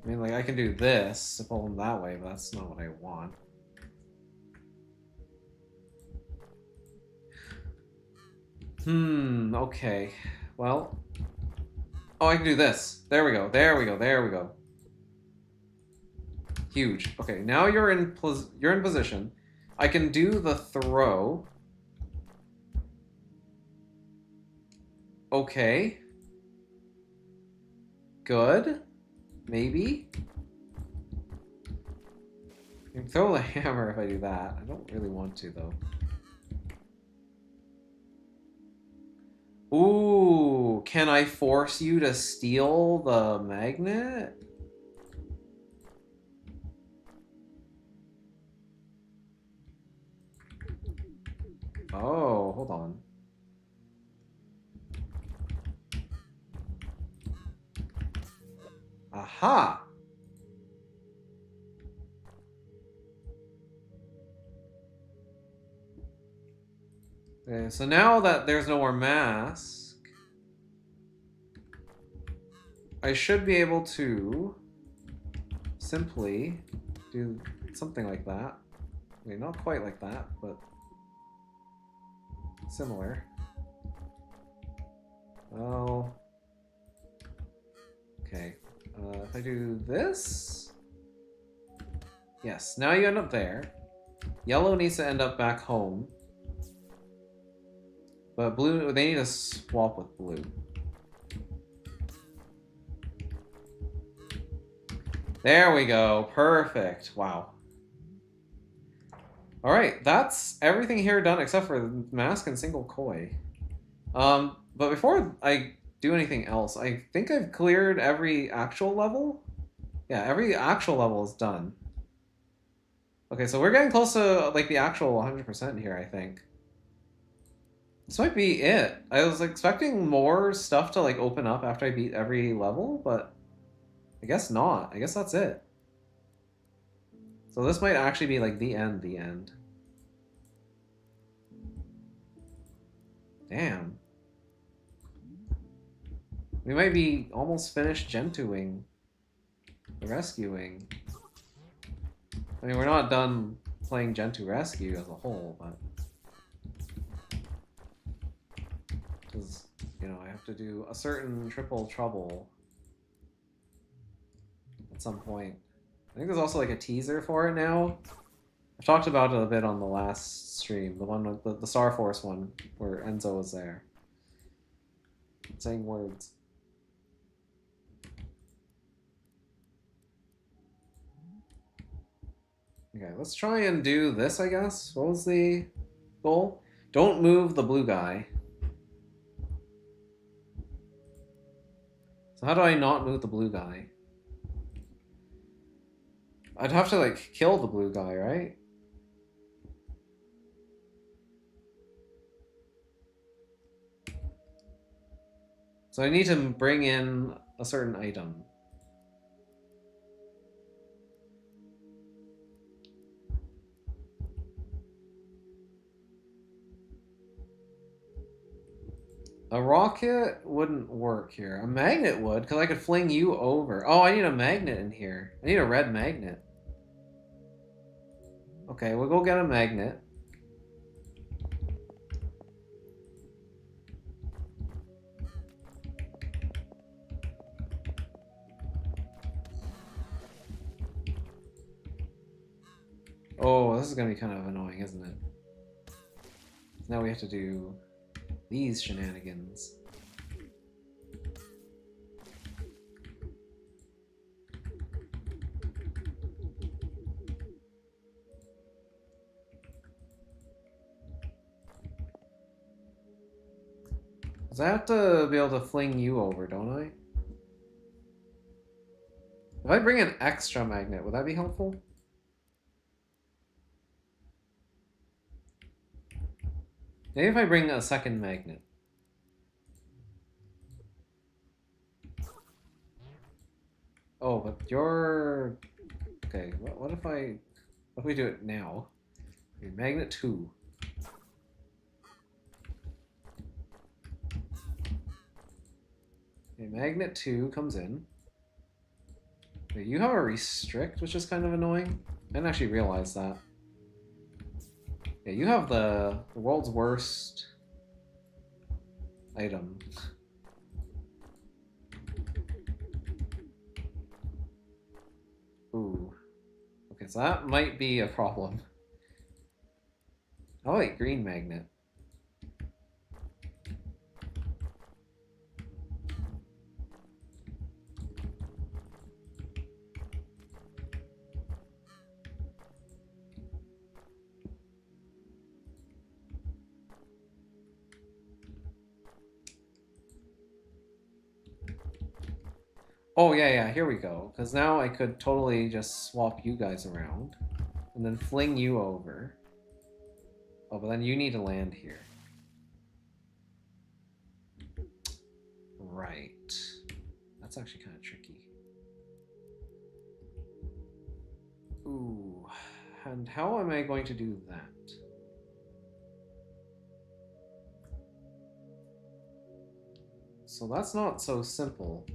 A: I mean, like, I can do this to pull him that way, but that's not what I want. Okay. Well... Oh, I can do this. There we go, there we go, there we go. Huge. Okay, now you're in position. I can do the throw. Okay. Good. Maybe. I can throw the hammer if I do that. I don't really want to, though. Ooh, can I force you to steal the magnet? Oh, hold on. Aha! Okay, so now that there's no more mask, I should be able to simply do something like that. I mean, not quite like that, but similar. Well, okay. If I do this, yes. Now you end up there. Yellow needs to end up back home, but blue. They need to swap with blue. There we go. Perfect. Wow. All right, that's everything here done except for the mask and single koi. But before I do anything else, I think I've cleared every actual level. Yeah, every actual level is done. Okay, so we're getting close to like the actual 100% here, I think. This might be it. I was expecting more stuff to like open up after I beat every level, but I guess not. I guess that's it. So this might actually be like the end. Damn. We might be almost finished Gentooing. The rescuing. I mean, we're not done playing Gentoo Rescue as a whole, but... Because, you know, I have to do a certain triple trouble at some point. I think there's also like a teaser for it now. I've talked about it a bit on the last stream, the one with the Star Force one, where Enzo was there. Saying words. Okay, let's try and do this, I guess. What was the goal? Don't move the blue guy. So how do I not move the blue guy? I'd have to, like, kill the blue guy, right? So I need to bring in a certain item. A rocket wouldn't work here. A magnet would, because I could fling you over. Oh, I need a magnet in here. I need a red magnet. Okay, we'll go get a magnet. Oh, this is going to be kind of annoying, isn't it? Now we have to do these shenanigans. Because I have to be able to fling you over, don't I? If I bring an extra magnet, would that be helpful? Maybe if I bring a second magnet. Oh, but you're... Okay, what if we do it now? Okay, magnet 2. Okay, magnet 2 comes in. Okay, you have a restrict, which is kind of annoying. I didn't actually realize that. Yeah, you have the world's worst item. Ooh. Okay, so that might be a problem. Oh wait, green magnet. Oh, yeah, here we go. Because now I could totally just swap you guys around. And then fling you over. Oh, but then you need to land here. Right. That's actually kind of tricky. Ooh. And how am I going to do that? So that's not so simple.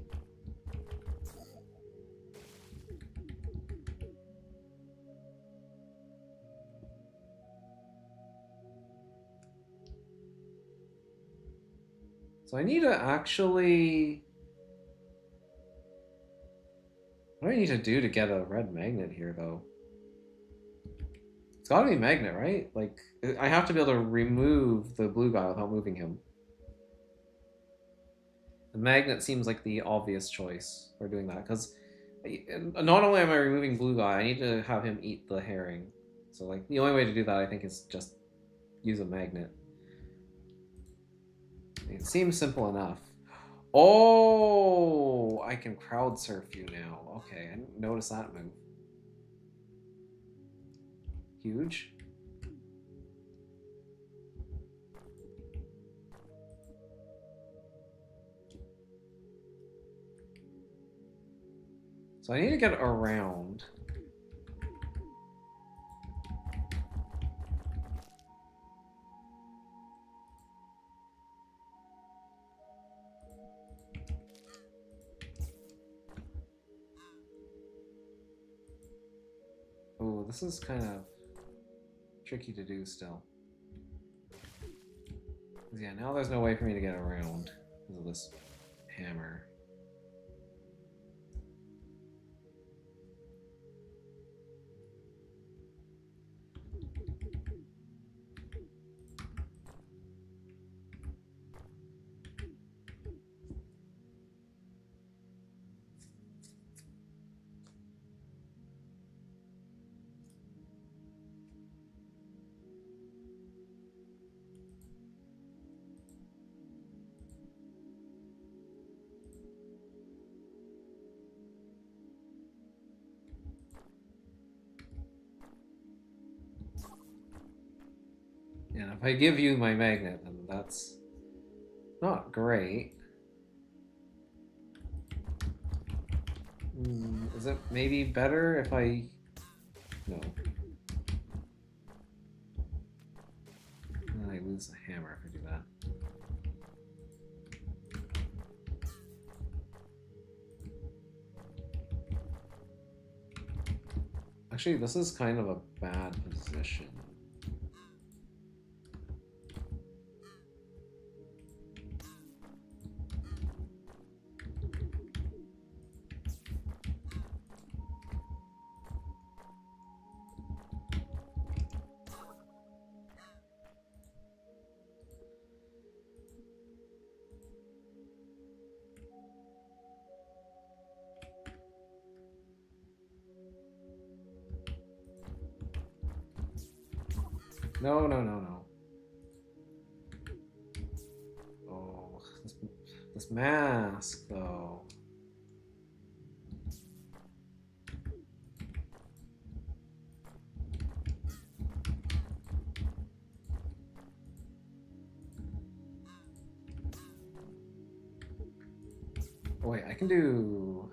A: So I need to actually... What do I need to do to get a red magnet here, though? It's gotta be magnet, right? Like, I have to be able to remove the blue guy without moving him. The magnet seems like the obvious choice for doing that, because not only am I removing blue guy, I need to have him eat the herring. So, like, the only way to do that, I think, is just use a magnet. It seems simple enough. Oh, I can crowd surf you now. Okay, I didn't notice that move. Huge. So I need to get around. Oh, this is kind of tricky to do still. Yeah, now there's no way for me to get around because of this hammer. Yeah, if I give you my magnet, then that's not great. Is it maybe better if I... No. I lose the hammer if I do that. Actually, this is kind of a bad position. No, no, no, no. Oh, this mask, though. Oh, wait, I can do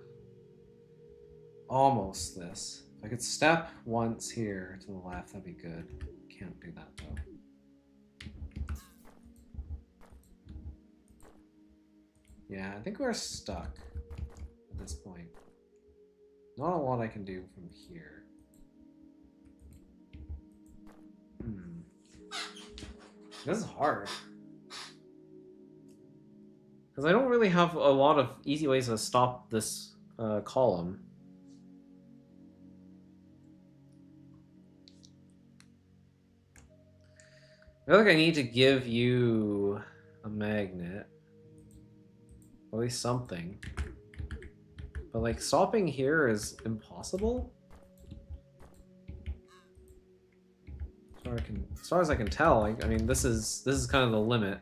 A: almost this. If I could step once here to the left, that'd be good. Can't do that, though. Yeah, I think we're stuck at this point. Not a lot I can do from here. This is hard. Because I don't really have a lot of easy ways to stop this column. I feel like I need to give you a magnet. Or at least something. But like stopping here is impossible? As far as I can tell, I mean this is kind of the limit.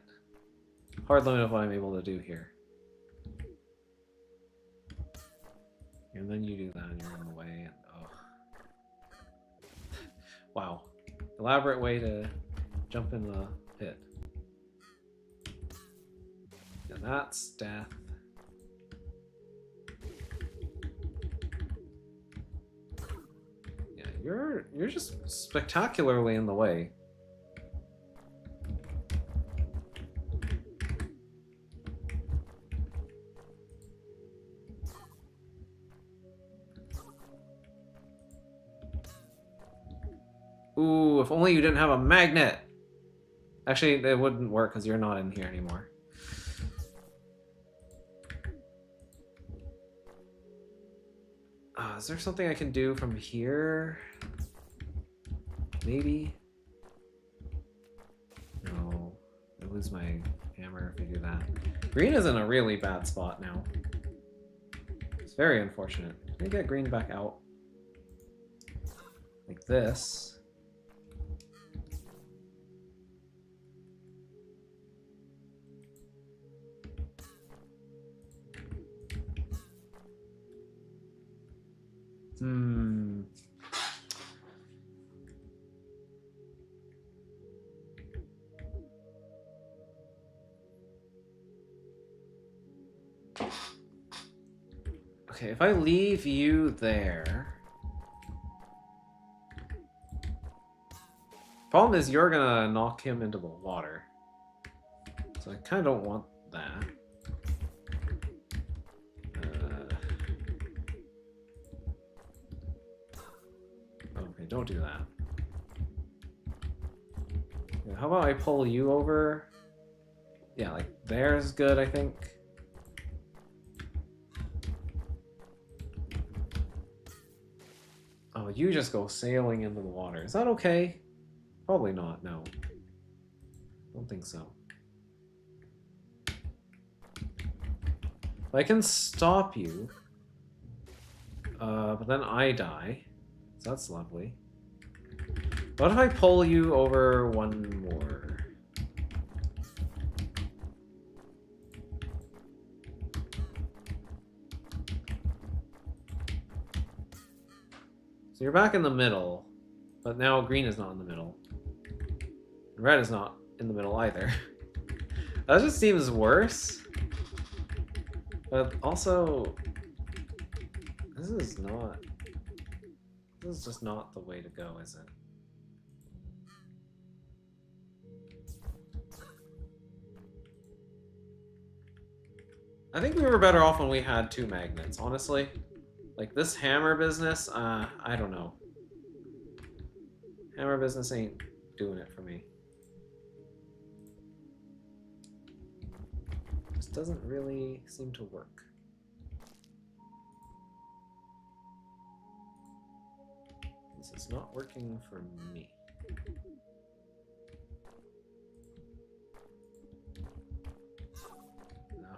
A: Hard limit of what I'm able to do here. And then you do that and you're in the way and oh. Wow. Elaborate way to jump in the pit. And that's death. Yeah, you're just spectacularly in the way. Ooh, if only you didn't have a magnet! Actually, it wouldn't work because you're not in here anymore. Is there something I can do from here? Maybe? No. I lose my hammer if I do that. Green is in a really bad spot now. It's very unfortunate. Can I get green back out? Like this. Okay, if I leave you there... Problem is you're gonna knock him into the water. So I kind of don't want that. Okay, don't do that. Yeah, how about I pull you over? Yeah, like there's good, I think. Oh, you just go sailing into the water. Is that okay? Probably not, no. Don't think so. I can stop you. But then I die. So that's lovely. What if I pull you over one more? So you're back in the middle, but now green is not in the middle. Red is not in the middle either. That just seems worse. But also, this is just not the way to go, is it? I think we were better off when we had 2 magnets, honestly. Like, this hammer business, I don't know. Hammer business ain't doing it for me. Just doesn't really seem to work. This is not working for me. No.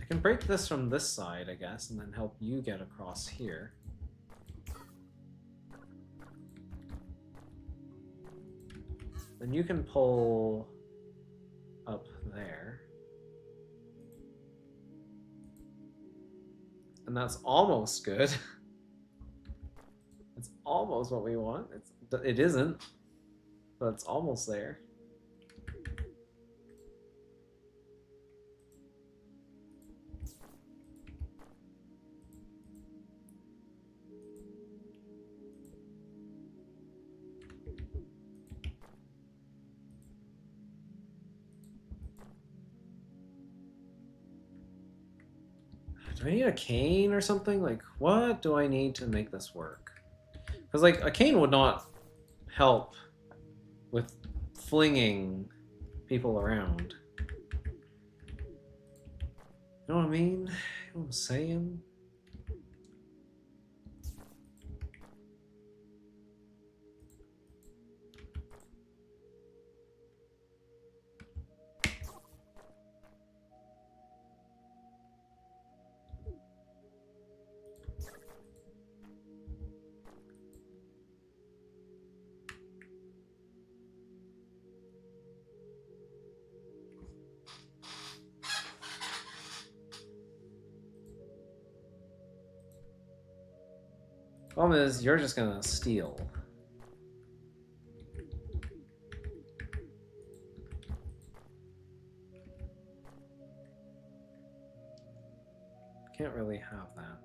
A: I can break this from this side, I guess, and then help you get across here. Then you can pull up there. And that's almost good. It's almost what we want. It isn't, but it's almost there. Do I need a cane or something? Like, what do I need to make this work? Because, like, a cane would not help with flinging people around. You know what I mean? You know what I'm saying? Problem is, you're just gonna steal. Can't really have that.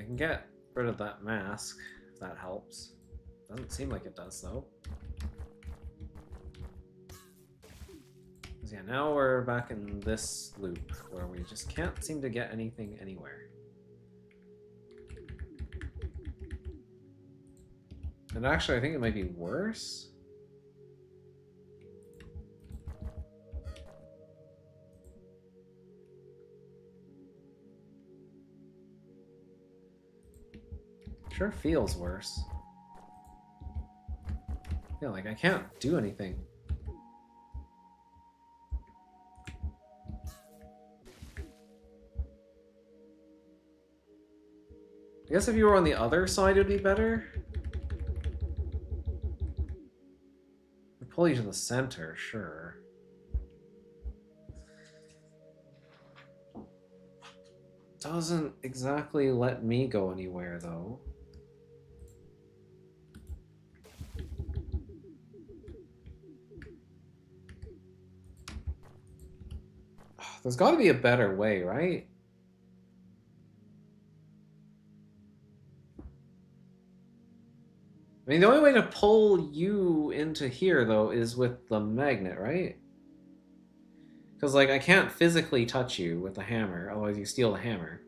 A: I can get rid of that mask, if that helps. Doesn't seem like it does, though. 'Cause yeah, now we're back in this loop, where we just can't seem to get anything anywhere. And actually, I think it might be worse. Sure feels worse. Yeah, like I can't do anything. I guess if you were on the other side, it'd be better. I'd pull you to the center, sure. Doesn't exactly let me go anywhere, though. There's got to be a better way, right? I mean, the only way to pull you into here, though, is with the magnet, right? Because, like, I can't physically touch you with the hammer, otherwise you steal the hammer.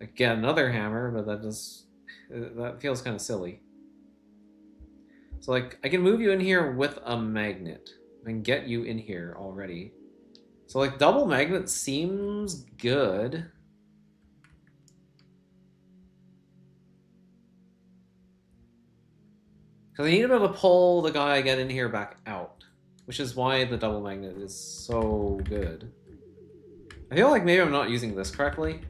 A: I get another hammer, but that feels kind of silly. So, like, I can move you in here with a magnet and get you in here already. So, like, double magnet seems good. Because I need to be able to pull the guy I get in here back out, which is why the double magnet is so good. I feel like maybe I'm not using this correctly.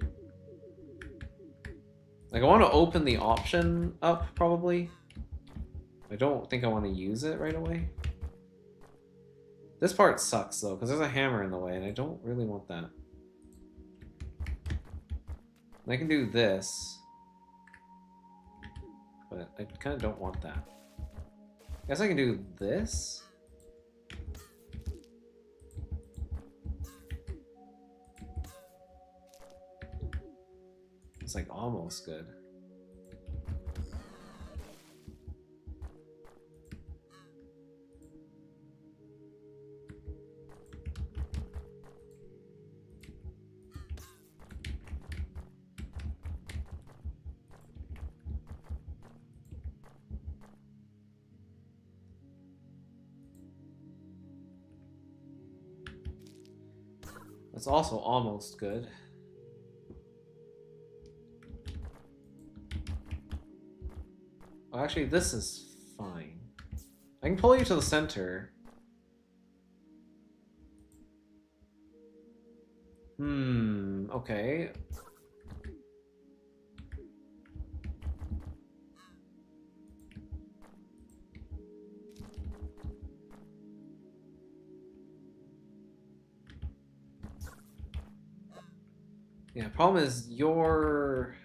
A: Like, I want to open the option up, probably. I don't think I want to use it right away. This part sucks, though, because there's a hammer in the way, and I don't really want that. And I can do this, but I kind of don't want that. I guess I can do this. It's like almost good. That's also almost good. Oh, actually, this is fine. I can pull you to the center. Okay. Yeah, problem is you're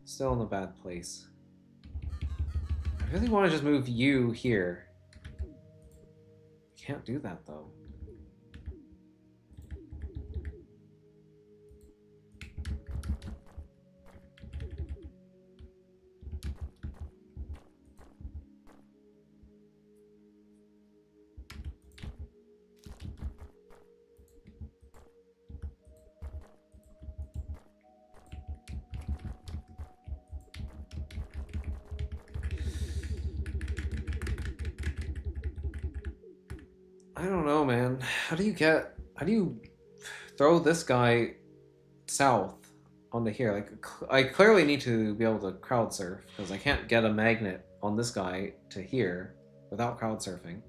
A: still in a bad place. I really want to just move you here. Can't do that, though. I don't know, man. How do you throw this guy south onto here? Like, I clearly need to be able to crowd surf, because I can't get a magnet on this guy to here without crowd surfing.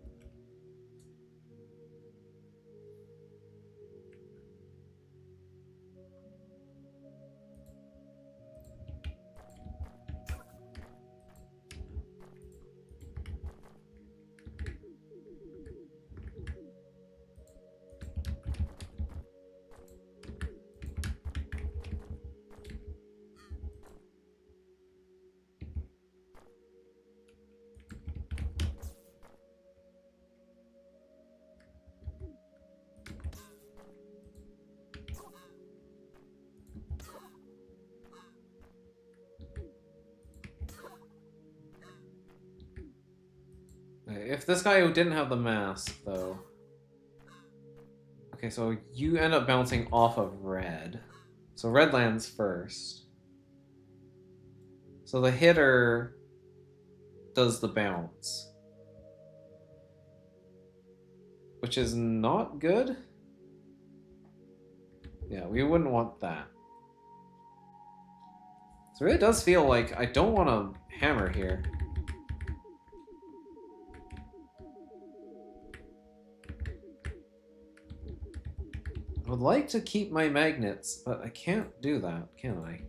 A: if this guy didn't have the mask, though... Okay, so you end up bouncing off of red. So red lands first. So the hitter does the bounce. Which is not good. Yeah, we wouldn't want that. So it really does feel like I don't want to hammer here. I would like to keep my magnets, but I can't do that, can I?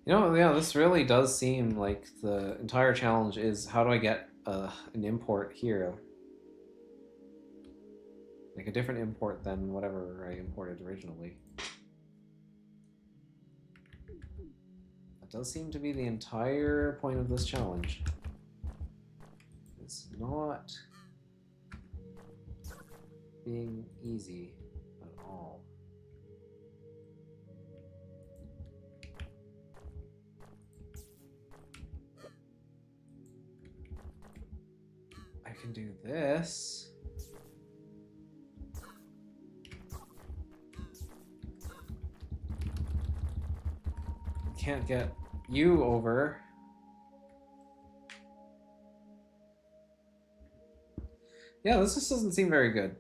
A: You know, yeah, this really does seem like the entire challenge is how do I get an import here? Like a different import than whatever I imported originally. That does seem to be the entire point of this challenge. It's not being easy at all. I can do this. Can't get you over. Yeah, this just doesn't seem very good.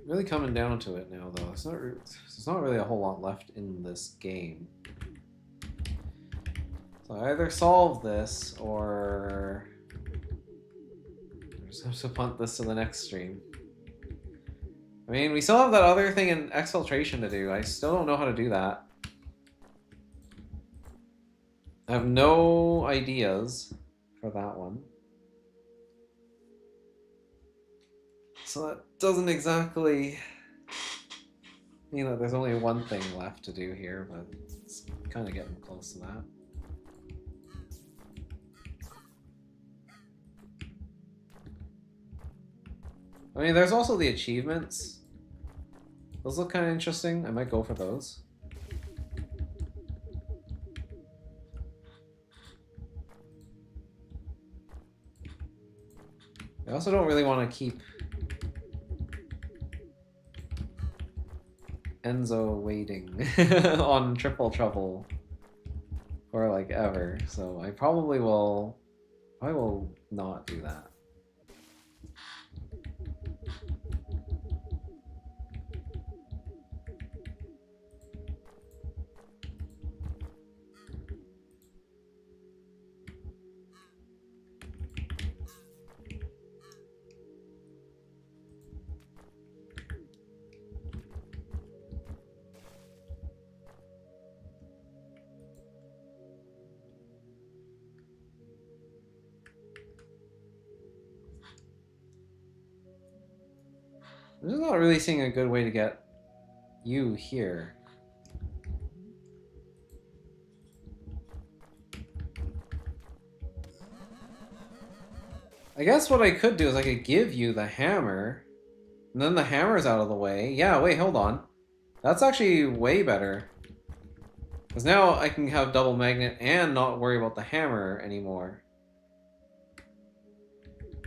A: Really coming down to it now, though. There's not really a whole lot left in this game. So I either solve this, or I just have to punt this to the next stream. I mean, we still have that other thing in Exfiltration to do. I still don't know how to do that. I have no ideas for that one. So that doesn't exactly mean that there's only one thing left to do here, but it's kind of getting close to that. I mean, there's also the achievements. Those look kind of interesting. I might go for those. I also don't really want to keep Enzo waiting on Triple Trouble for like ever, so I probably will not do that. I'm just not really seeing a good way to get you here. I guess what I could do is I could give you the hammer, and then the hammer's out of the way. Yeah, wait, hold on. That's actually way better. Because now I can have double magnet and not worry about the hammer anymore.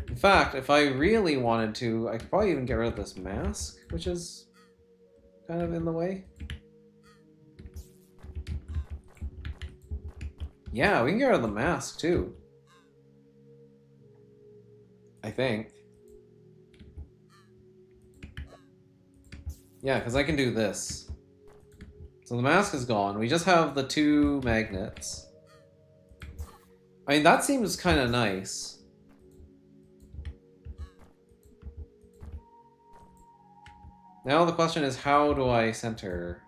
A: In fact, if I really wanted to, I could probably even get rid of this mask, which is kind of in the way. Yeah, we can get rid of the mask too. I think. Yeah, because I can do this. So the mask is gone. We just have the 2 magnets. I mean, that seems kind of nice. Now the question is, how do I center?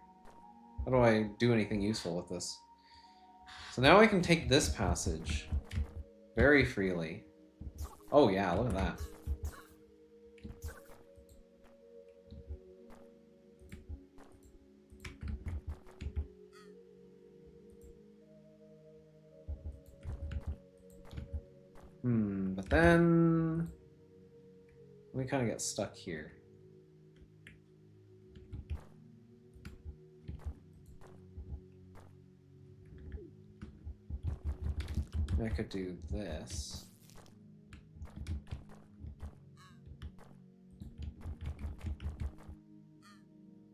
A: How do I do anything useful with this? So now I can take this passage very freely. Oh yeah, look at that. But then we kind of get stuck here. I could do this.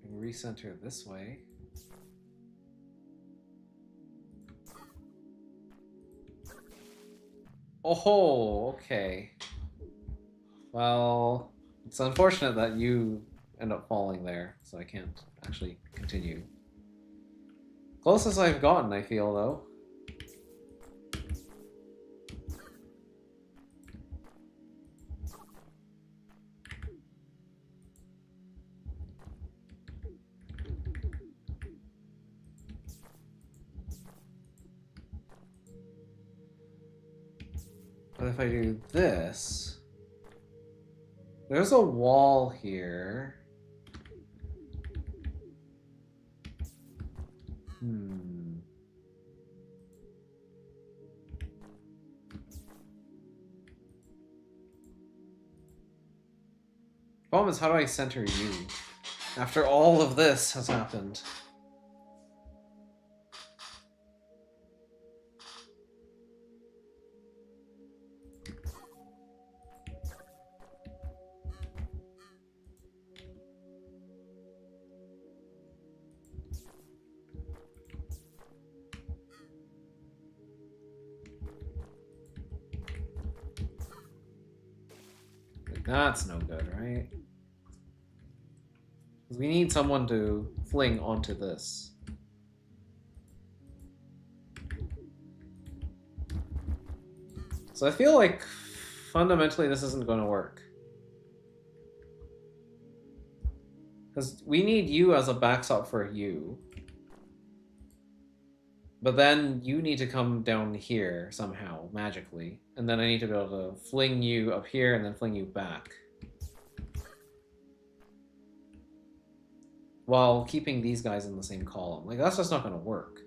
A: And recenter this way. Oh, okay. Well, it's unfortunate that you end up falling there, so I can't actually continue. Closest I've gotten, I feel, though. But if I do this... There's a wall here. Problem is, how do I center you? After all of this has happened. That's no good, right? Because we need someone to fling onto this. So I feel like fundamentally this isn't going to work. Because we need you as a backstop for you. But then you need to come down here somehow, magically. And then I need to be able to fling you up here and then fling you back. While keeping these guys in the same column. Like, that's just not going to work.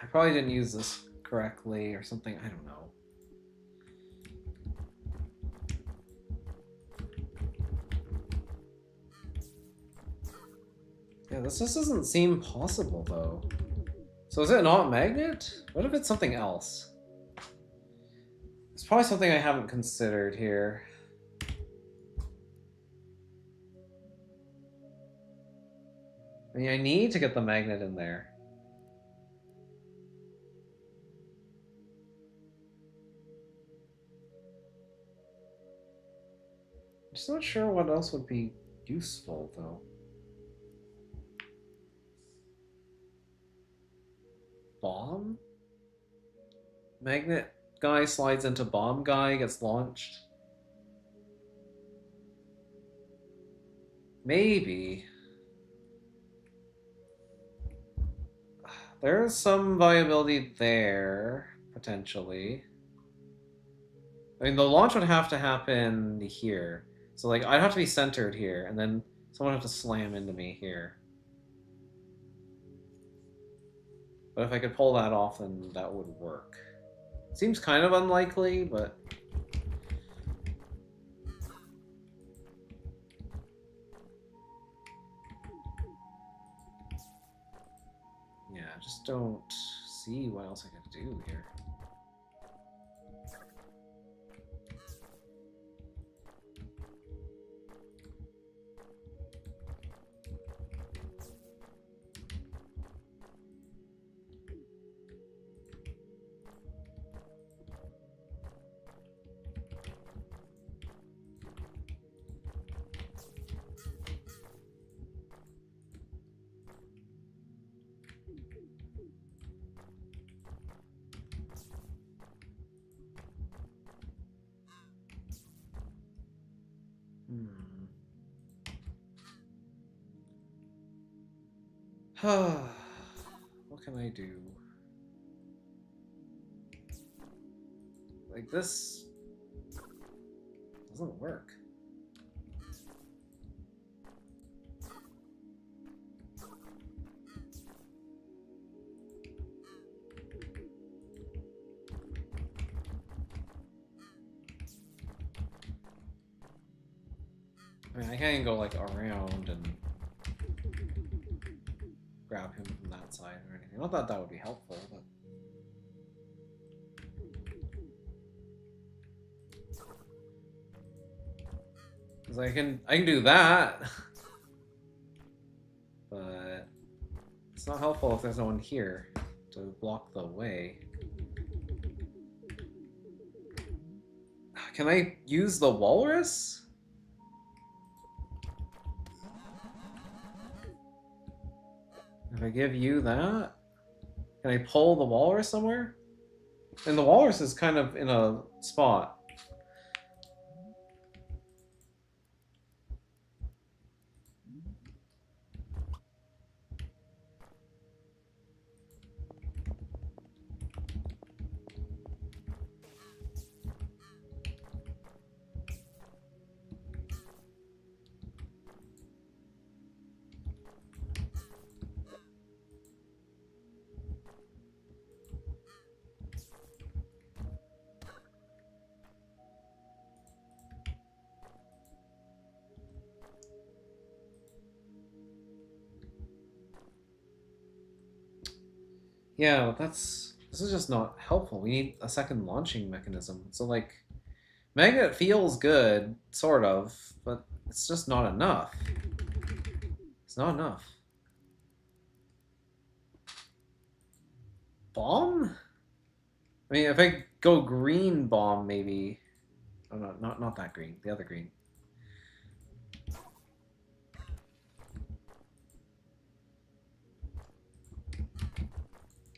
A: I probably didn't use this correctly or something. I don't know. Yeah, this just doesn't seem possible, though. So is it not a magnet? What if it's something else? It's probably something I haven't considered here. I mean, I need to get the magnet in there. I'm just not sure what else would be useful, though. Bomb? Magnet guy slides into bomb guy, gets launched. Maybe. There's some viability there, potentially. I mean, the launch would have to happen here. So, like, I'd have to be centered here, and then someone would have to slam into me here. But if I could pull that off, then that would work. Seems kind of unlikely, but... yeah, I just don't see what else I could do here. What can I do? Like, this doesn't work. I mean, I can't even go, like, around and grab him from that side or anything. Not that that would be helpful, but... because I can do that, but it's not helpful if there's no one here to block the way. Can I use the walrus? If I give you that, can I pull the walrus somewhere? And the walrus is kind of in a spot. Yeah, but this is just not helpful. We need a second launching mechanism. So, like, magnet feels good, sort of, but it's just not enough. It's not enough. Bomb? I mean, if I go green bomb, maybe... oh, no, not that green. The other green.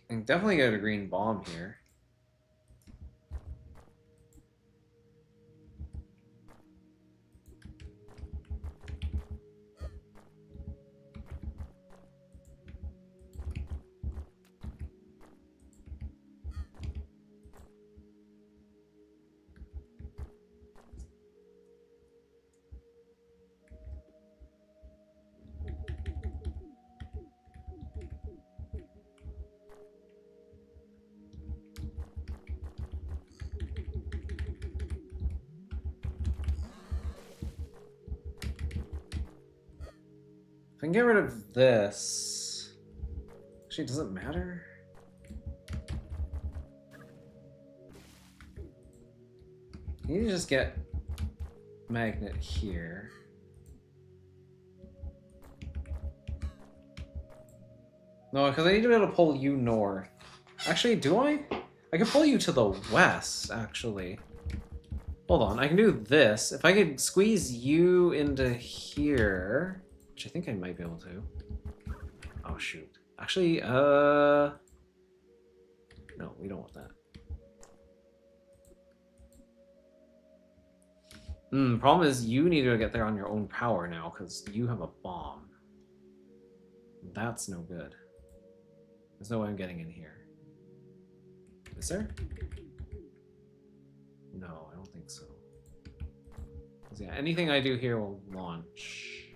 A: I can definitely get a green bomb here. If I can get rid of this... actually, does it matter? I need to just get magnet here. No, because I need to be able to pull you north. Actually, do I? I can pull you to the west, actually. Hold on, I can do this. If I could squeeze you into here, which I think I might be able to. Oh, shoot. Actually, no, we don't want that. Problem is you need to get there on your own power now, because you have a bomb. That's no good. There's no way I'm getting in here. Is there? No, I don't think think so. 'Cause, yeah, anything I do here will launch.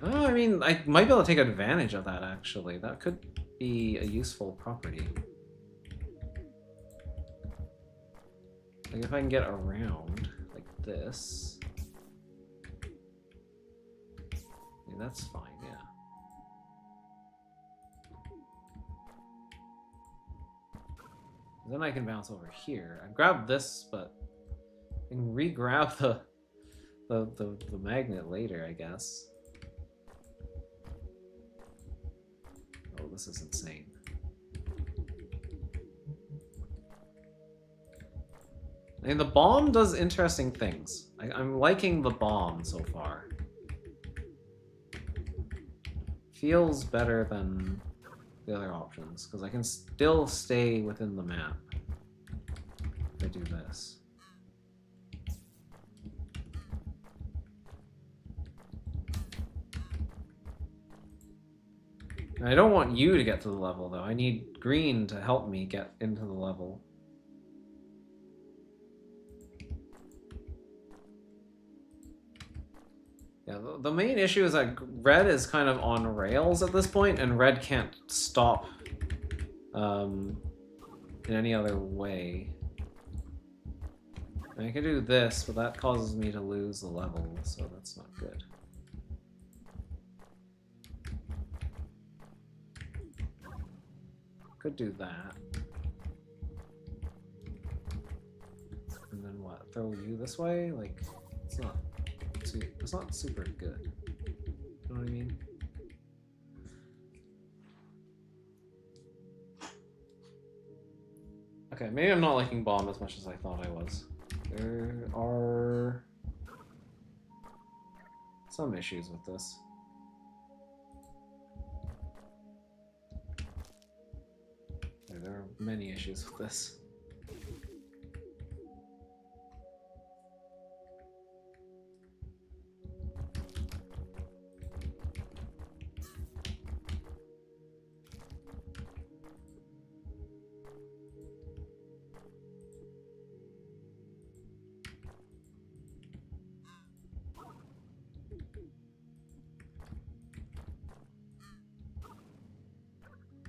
A: Oh, I mean, I might be able to take advantage of that, actually. That could be a useful property. Like, if I can get around like this. Yeah, that's fine, yeah. Then I can bounce over here. I grab this, but I can re-grab the magnet later, I guess. Oh, this is insane. I mean, the bomb does interesting things. I'm liking the bomb so far. Feels better than the other options, because I can still stay within the map if I do this. And I don't want you to get to the level, though. I need green to help me get into the level. Yeah, the main issue is that red is kind of on rails at this point, and red can't stop in any other way. I could do this, but that causes me to lose the level, so that's not good. Could do that. And then what? Throw you this way? Like, it's not super good. You know what I mean? Okay, maybe I'm not liking bomb as much as I thought I was. There are some issues with this. There are many issues with this.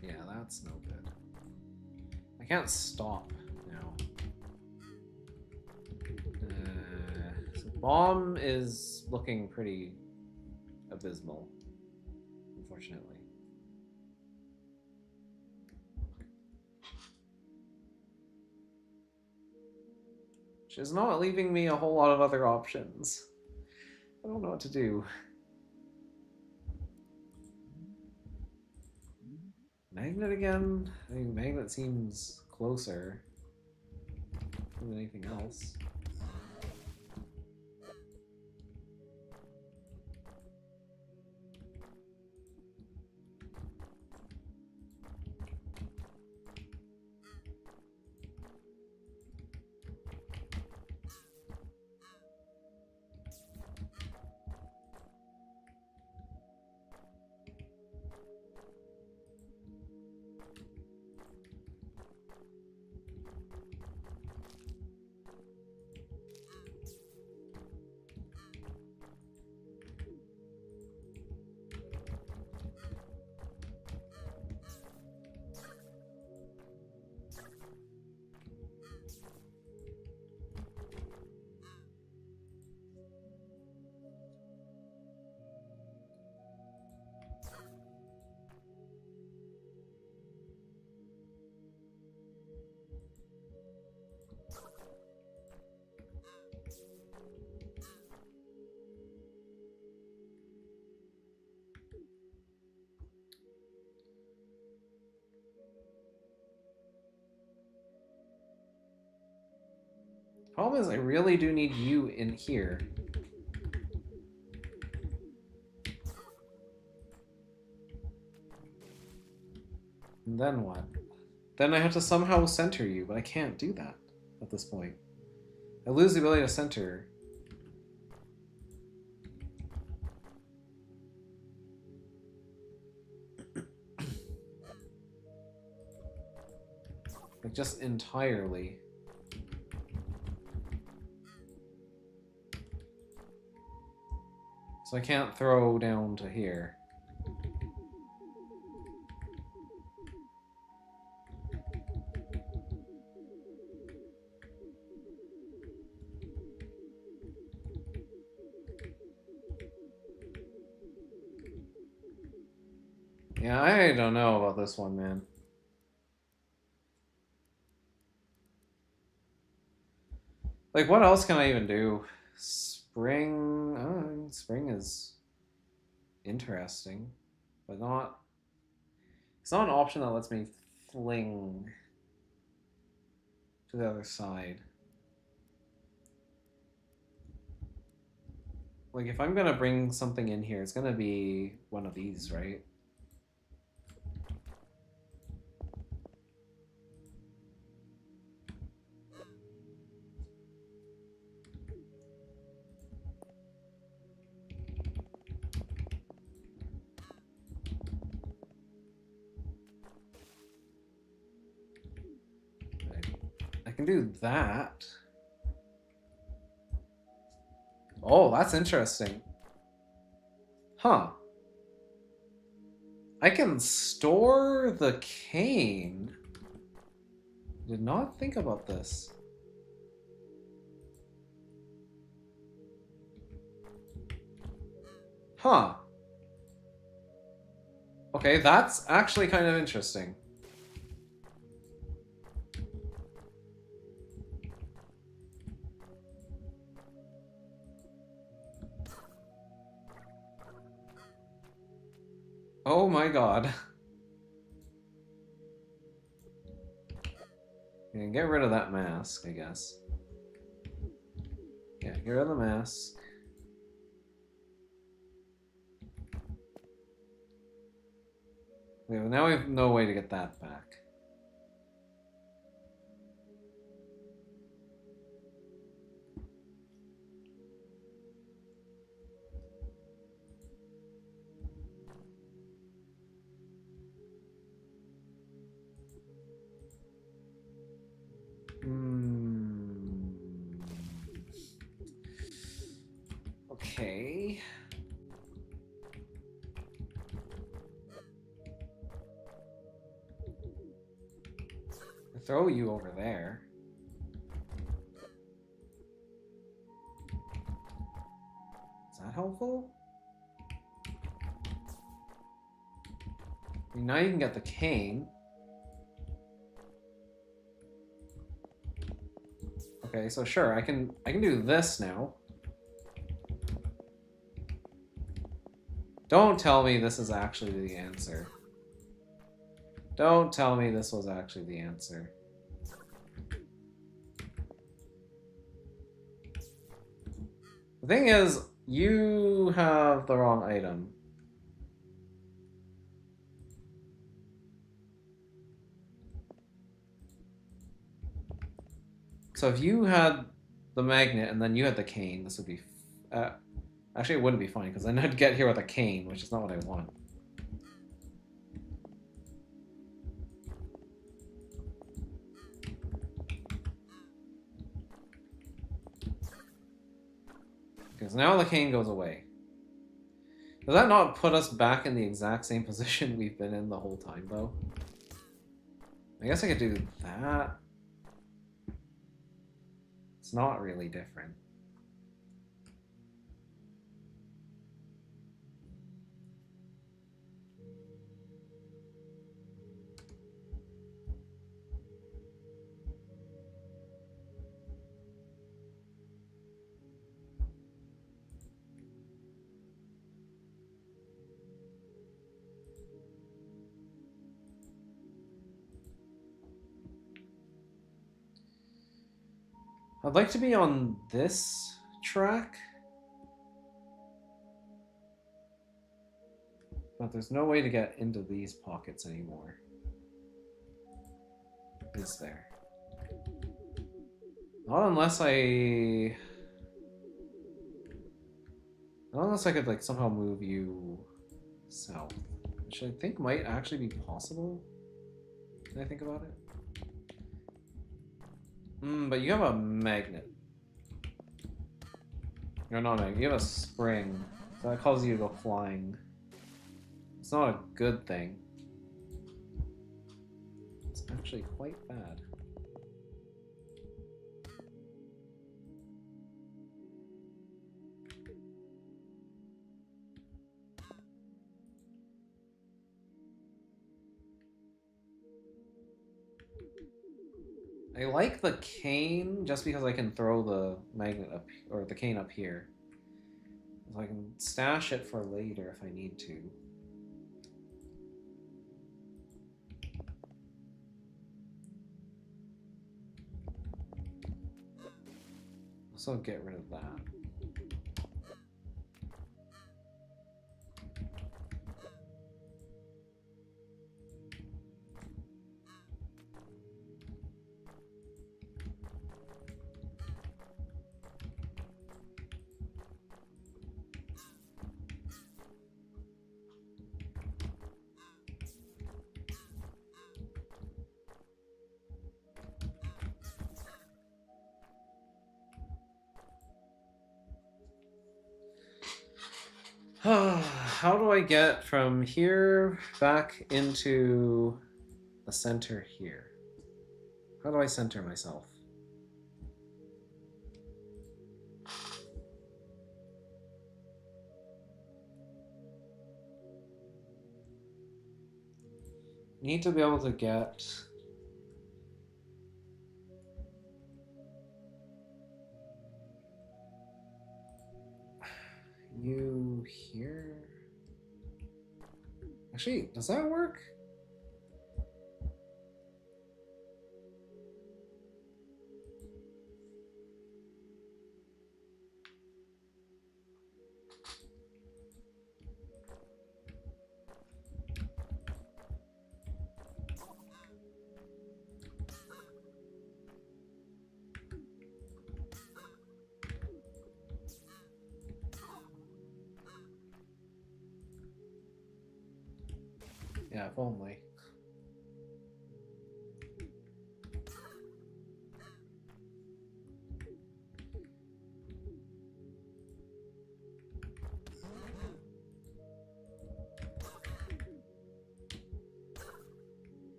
A: Yeah, that's no good. I can't stop now. So bomb is looking pretty abysmal, unfortunately. Which is not leaving me a whole lot of other options. I don't know what to do. Magnet again? I mean, magnet seems closer than anything else. Problem is, I really do need you in here. And then what? Then I have to somehow center you, but I can't do that at this point. I lose the ability to center. Like, just entirely. So I can't throw down to here. Yeah, I don't know about this one, man. Like, what else can I even do? Spring... spring is interesting, but not... It's not an option that lets me fling to the other side. Like, if I'm gonna bring something in here, it's gonna be one of these, right? I can do that. Oh, that's interesting. Huh. I can store the cane. Did not think about this. Huh. Okay, that's actually kind of interesting. Oh my god. You can get rid of that mask, I guess. Yeah, get rid of the mask. Okay, well now we have no way to get that back. Okay. I'll throw you over there. Is that helpful? I mean, now you can get the cane. Okay, so sure, I can do this now. Don't tell me this is actually the answer. Don't tell me this was actually the answer. The thing is, you have the wrong item. So if you had the magnet and then you had the cane, this would be... actually, it wouldn't be funny, because then I'd get here with a cane, which is not what I want. Because now the cane goes away. Does that not put us back in the exact same position we've been in the whole time, though? I guess I could do that. It's not really different. I'd like to be on this track. But there's no way to get into these pockets anymore. Is there? Not unless I... Not unless I could, like, somehow move you south. Which I think might actually be possible. Can I think about it? But you have a magnet. No, not a magnet. You have a spring. So that causes you to go flying. It's not a good thing. It's actually quite bad. I like the cane just because I can throw the magnet up, or the cane up here. So I can stash it for later if I need to. Also get rid of that. How do I get from here back into the center here? How do I center myself? Need to be able to get you here. Actually, does that work? Yeah, if only.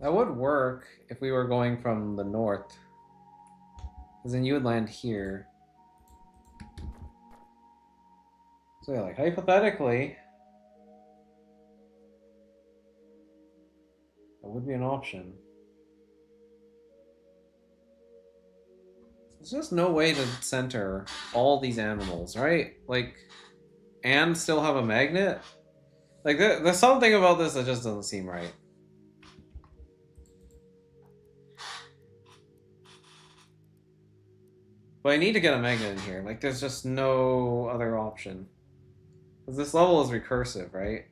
A: That would work if we were going from the north. Because then you would land here. So yeah, like hypothetically, that would be an option. There's just no way to center all these animals, right? Like, and still have a magnet? Like, there's something about this that just doesn't seem right. But I need to get a magnet in here. Like, there's just no other option. Because this level is recursive, right?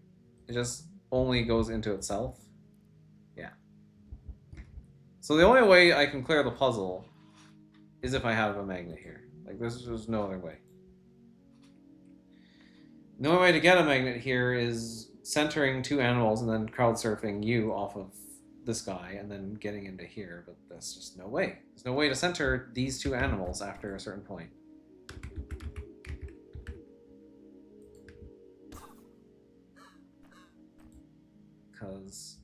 A: It just only goes into itself. Yeah. So the only way I can clear the puzzle is if I have a magnet here. Like, there's no other way. The only way to get a magnet here is centering two animals and then crowd surfing you off of this guy and then getting into here, but that's just no way. There's no way to center these two animals after a certain point. Because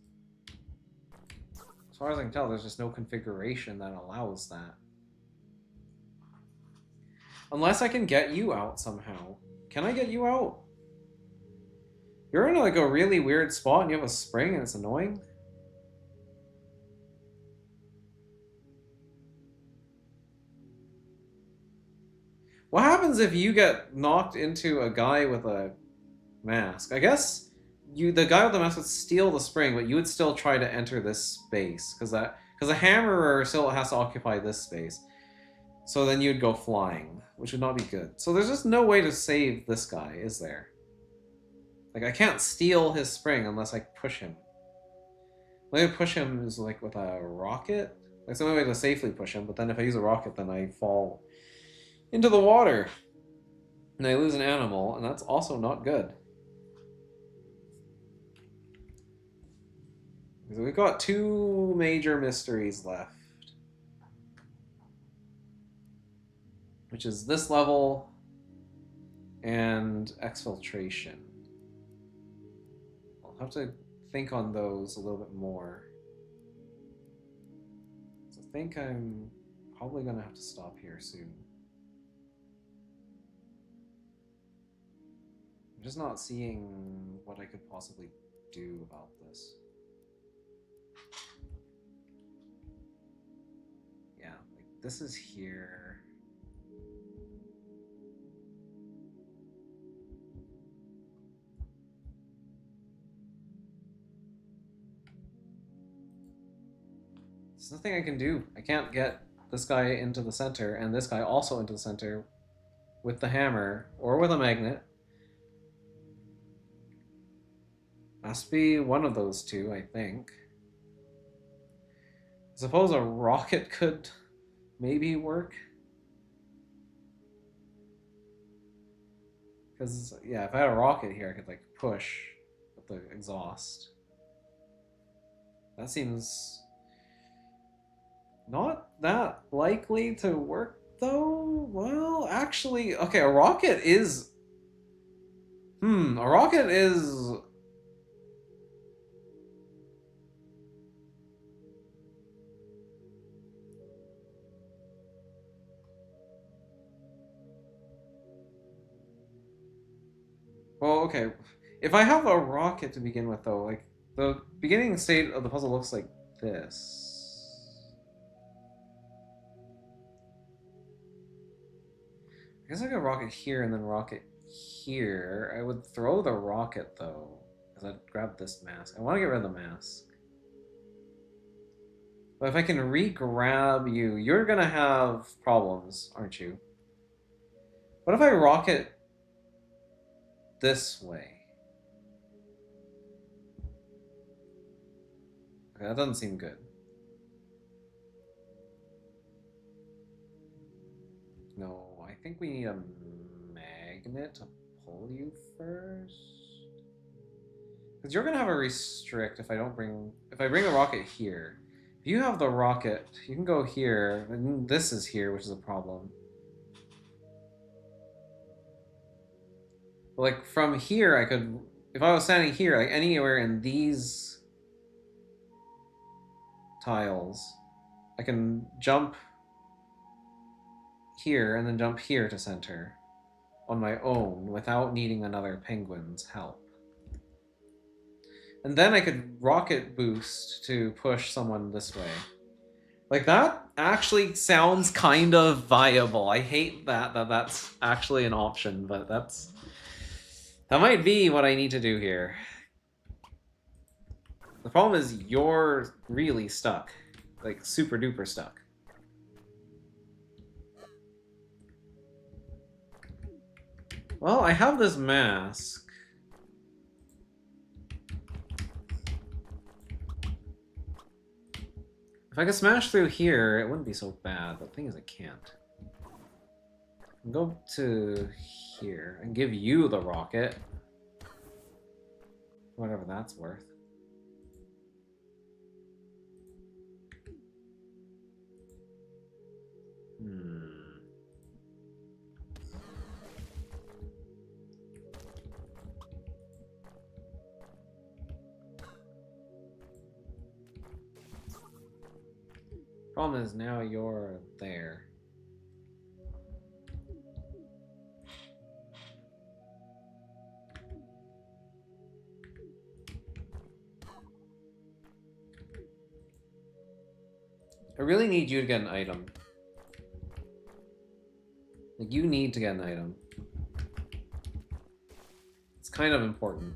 A: as far as I can tell, there's just no configuration that allows that. Unless I can get you out somehow. Can I get you out? You're in like a really weird spot and you have a spring and it's annoying. What happens if you get knocked into a guy with a mask? I guess the guy with the mask would steal the spring, but you would still try to enter this space because a hammerer still has to occupy this space. So then you'd go flying, which would not be good. So there's just no way to save this guy, is there? Like, I can't steal his spring unless I push him. The way to push him is like with a rocket. That's the only way to safely push him, but then if I use a rocket, then I fall into the water. And I lose an animal, and that's also not good. So we've got two major mysteries left. Which is this level and exfiltration. I'll have to think on those a little bit more. So I think I'm probably gonna have to stop here soon. I'm just not seeing what I could possibly do about this. Yeah, like this is here. There's nothing I can do. I can't get this guy into the center and this guy also into the center with the hammer or with a magnet. Must be one of those two, I think. I suppose a rocket could maybe work. Because, yeah, if I had a rocket here, I could, like, push with the exhaust. That seems not that likely to work, though. Well, actually, okay, a rocket is... a rocket is... Well, okay. If I have a rocket to begin with, though, like, the beginning state of the puzzle looks like this. I guess I could rocket here and then rocket here. I would throw the rocket, though, because I'd grab this mask. I want to get rid of the mask. But if I can re-grab you, you're gonna have problems, aren't you? What if I rocket this way? Okay, that doesn't seem good. No, I think we need a magnet to pull you first. Because you're gonna have a restrict if I bring the rocket here. If you have the rocket, you can go here, and this is here, which is a problem. But like from here, I could, if I was standing here, like anywhere in these tiles, I can jump here and then jump here to center on my own without needing another penguin's help. And then I could rocket boost to push someone this way. Like, that actually sounds kind of viable. I hate that that's actually an option, but that might be what I need to do here. The problem is you're really stuck. Like, super duper stuck. Well, I have this mask. If I could smash through here, it wouldn't be so bad. The thing is, I can't. Go to here and give you the rocket. Whatever that's worth. Problem is, now you're there. I really need you to get an item. Like, you need to get an item. It's kind of important.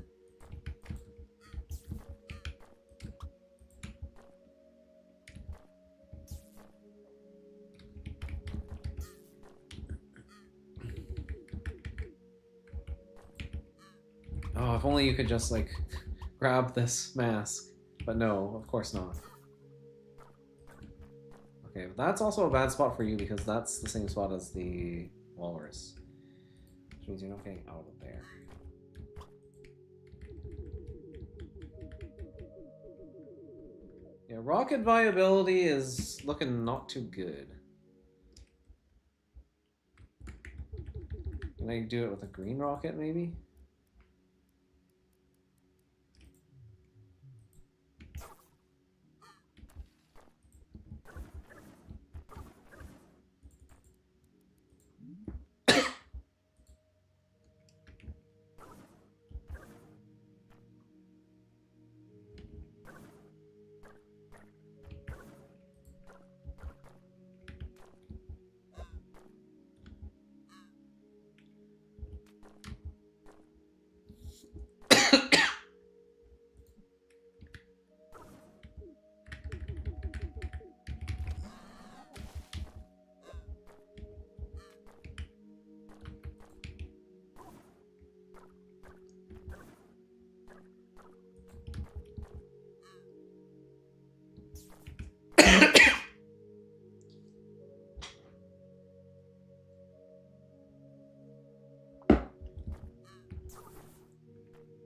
A: Oh, if only you could just, like, grab this mask. But no, of course not. Okay, that's also a bad spot for you because that's the same spot as the walrus. Which means you're not getting out of there. Yeah, rocket viability is looking not too good. Can I do it with a green rocket, maybe?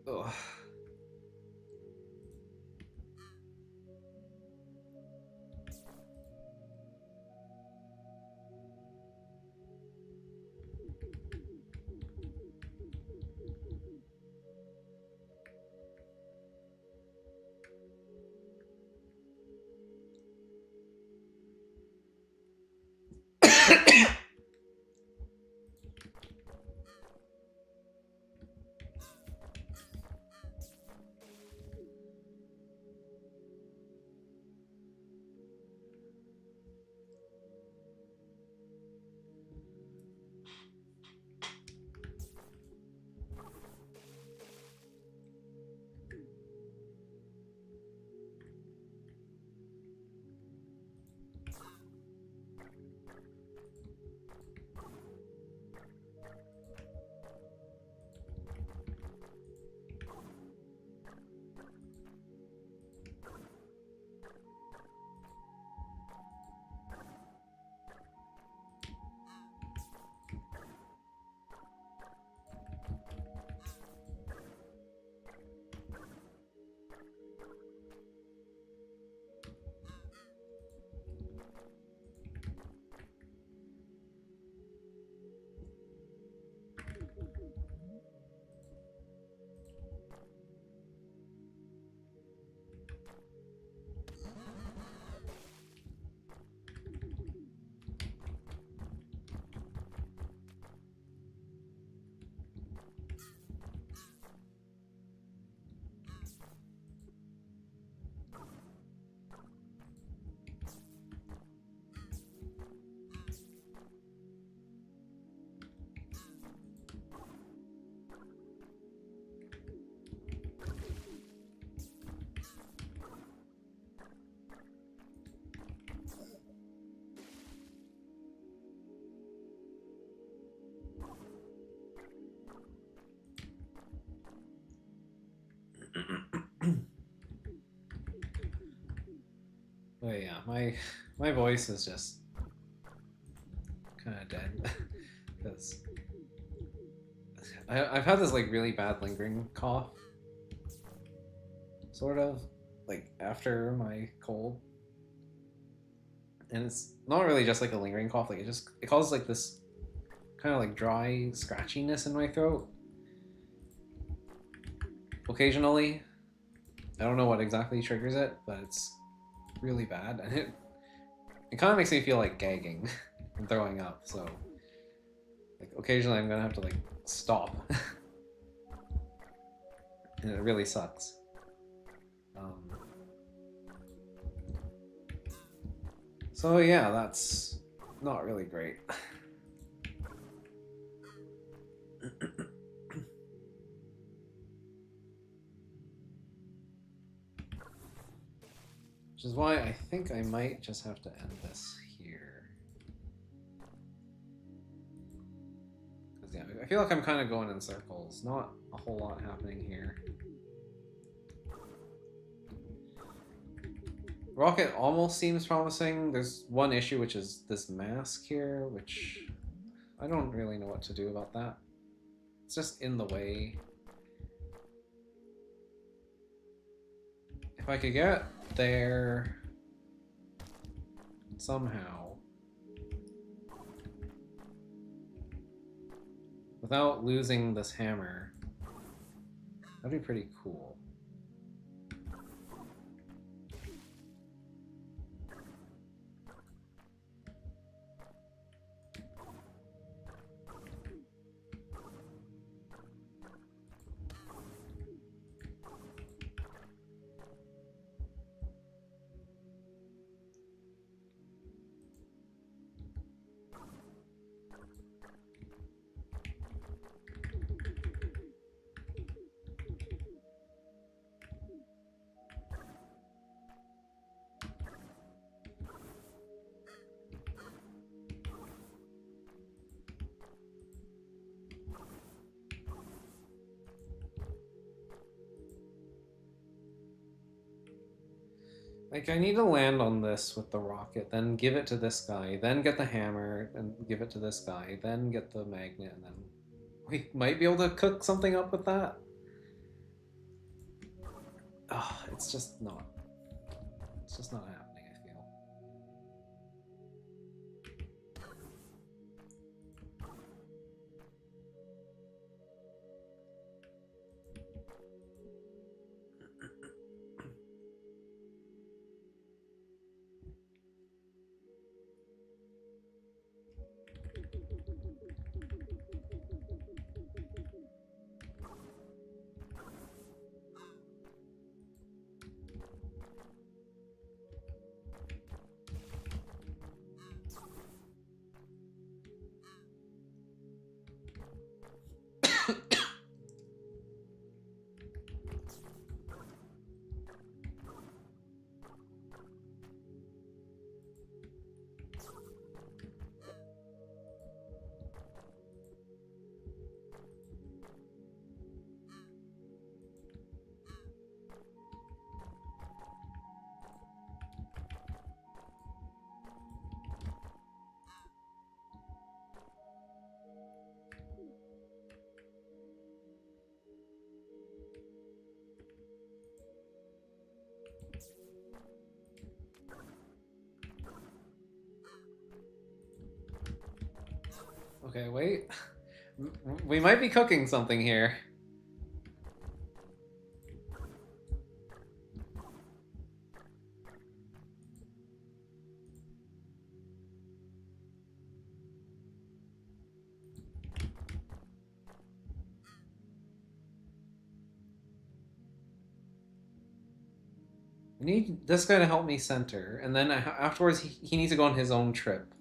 A: Ugh. Oh yeah, my voice is just kind of dead because I've had this like really bad lingering cough, sort of like after my cold, and it's not really just like a lingering cough. Like it causes like this kind of like dry scratchiness in my throat occasionally. I don't know what exactly triggers it, but it's really bad, and it kind of makes me feel like gagging and throwing up. So like occasionally I'm gonna have to like stop, and it really sucks. So yeah, that's not really great. Which is why I think I might just have to end this here. Because yeah, I feel like I'm kind of going in circles. Not a whole lot happening here. Rocket almost seems promising. There's one issue, which is this mask here, which I don't really know what to do about that. It's just in the way. If I could get there somehow without losing this hammer. That'd be pretty cool. Like, I need to land on this with the rocket, then give it to this guy, then get the hammer, and give it to this guy, then get the magnet, and then we might be able to cook something up with that. Oh, it's just not happening, I feel. Okay, wait. We might be cooking something here. I need this guy to help me center, and then afterwards he needs to go on his own trip.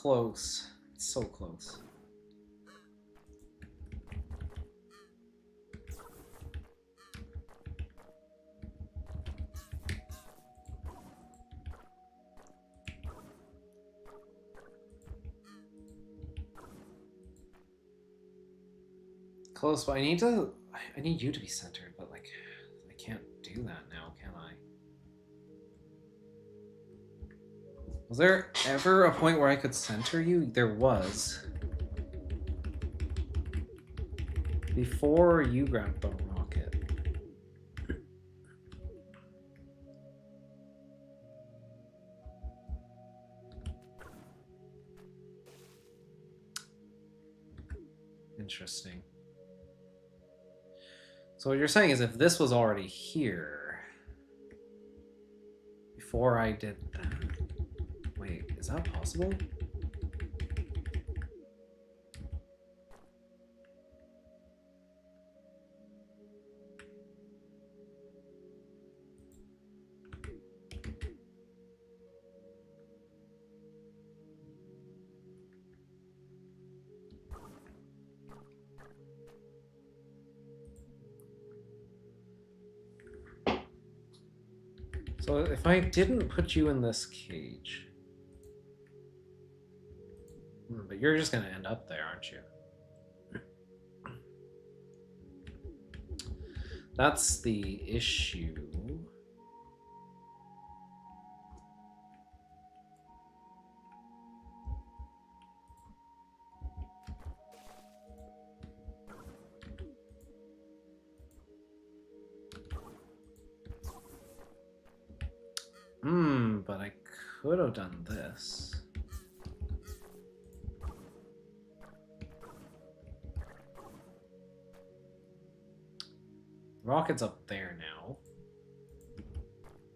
A: close. It's so close. Close, but I need you to be centered, but like, I can't do that now, can I? Was there ever a point where I could center you? There was. Before you grabbed the rocket. Interesting. So what you're saying is if this was already here before I did that. Wait, is that possible? So if I didn't put you in this cage, but you're just gonna end up there, aren't you? That's the issue. But I could have done this. Rocket's up there now.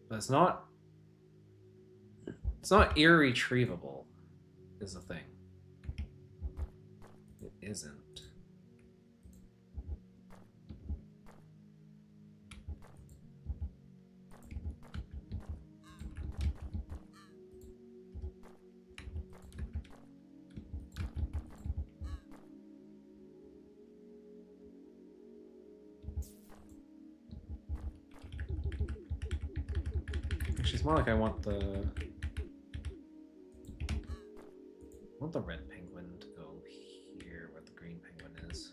A: But it's not irretrievable, is the thing. It isn't. Actually, it's more like I want the red penguin to go here where the green penguin is.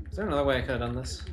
A: Is there another way I could have done this?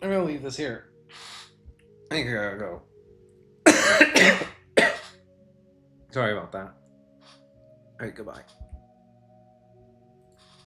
A: I'm gonna leave this here. I think I gotta go. Sorry about that. Alright, goodbye.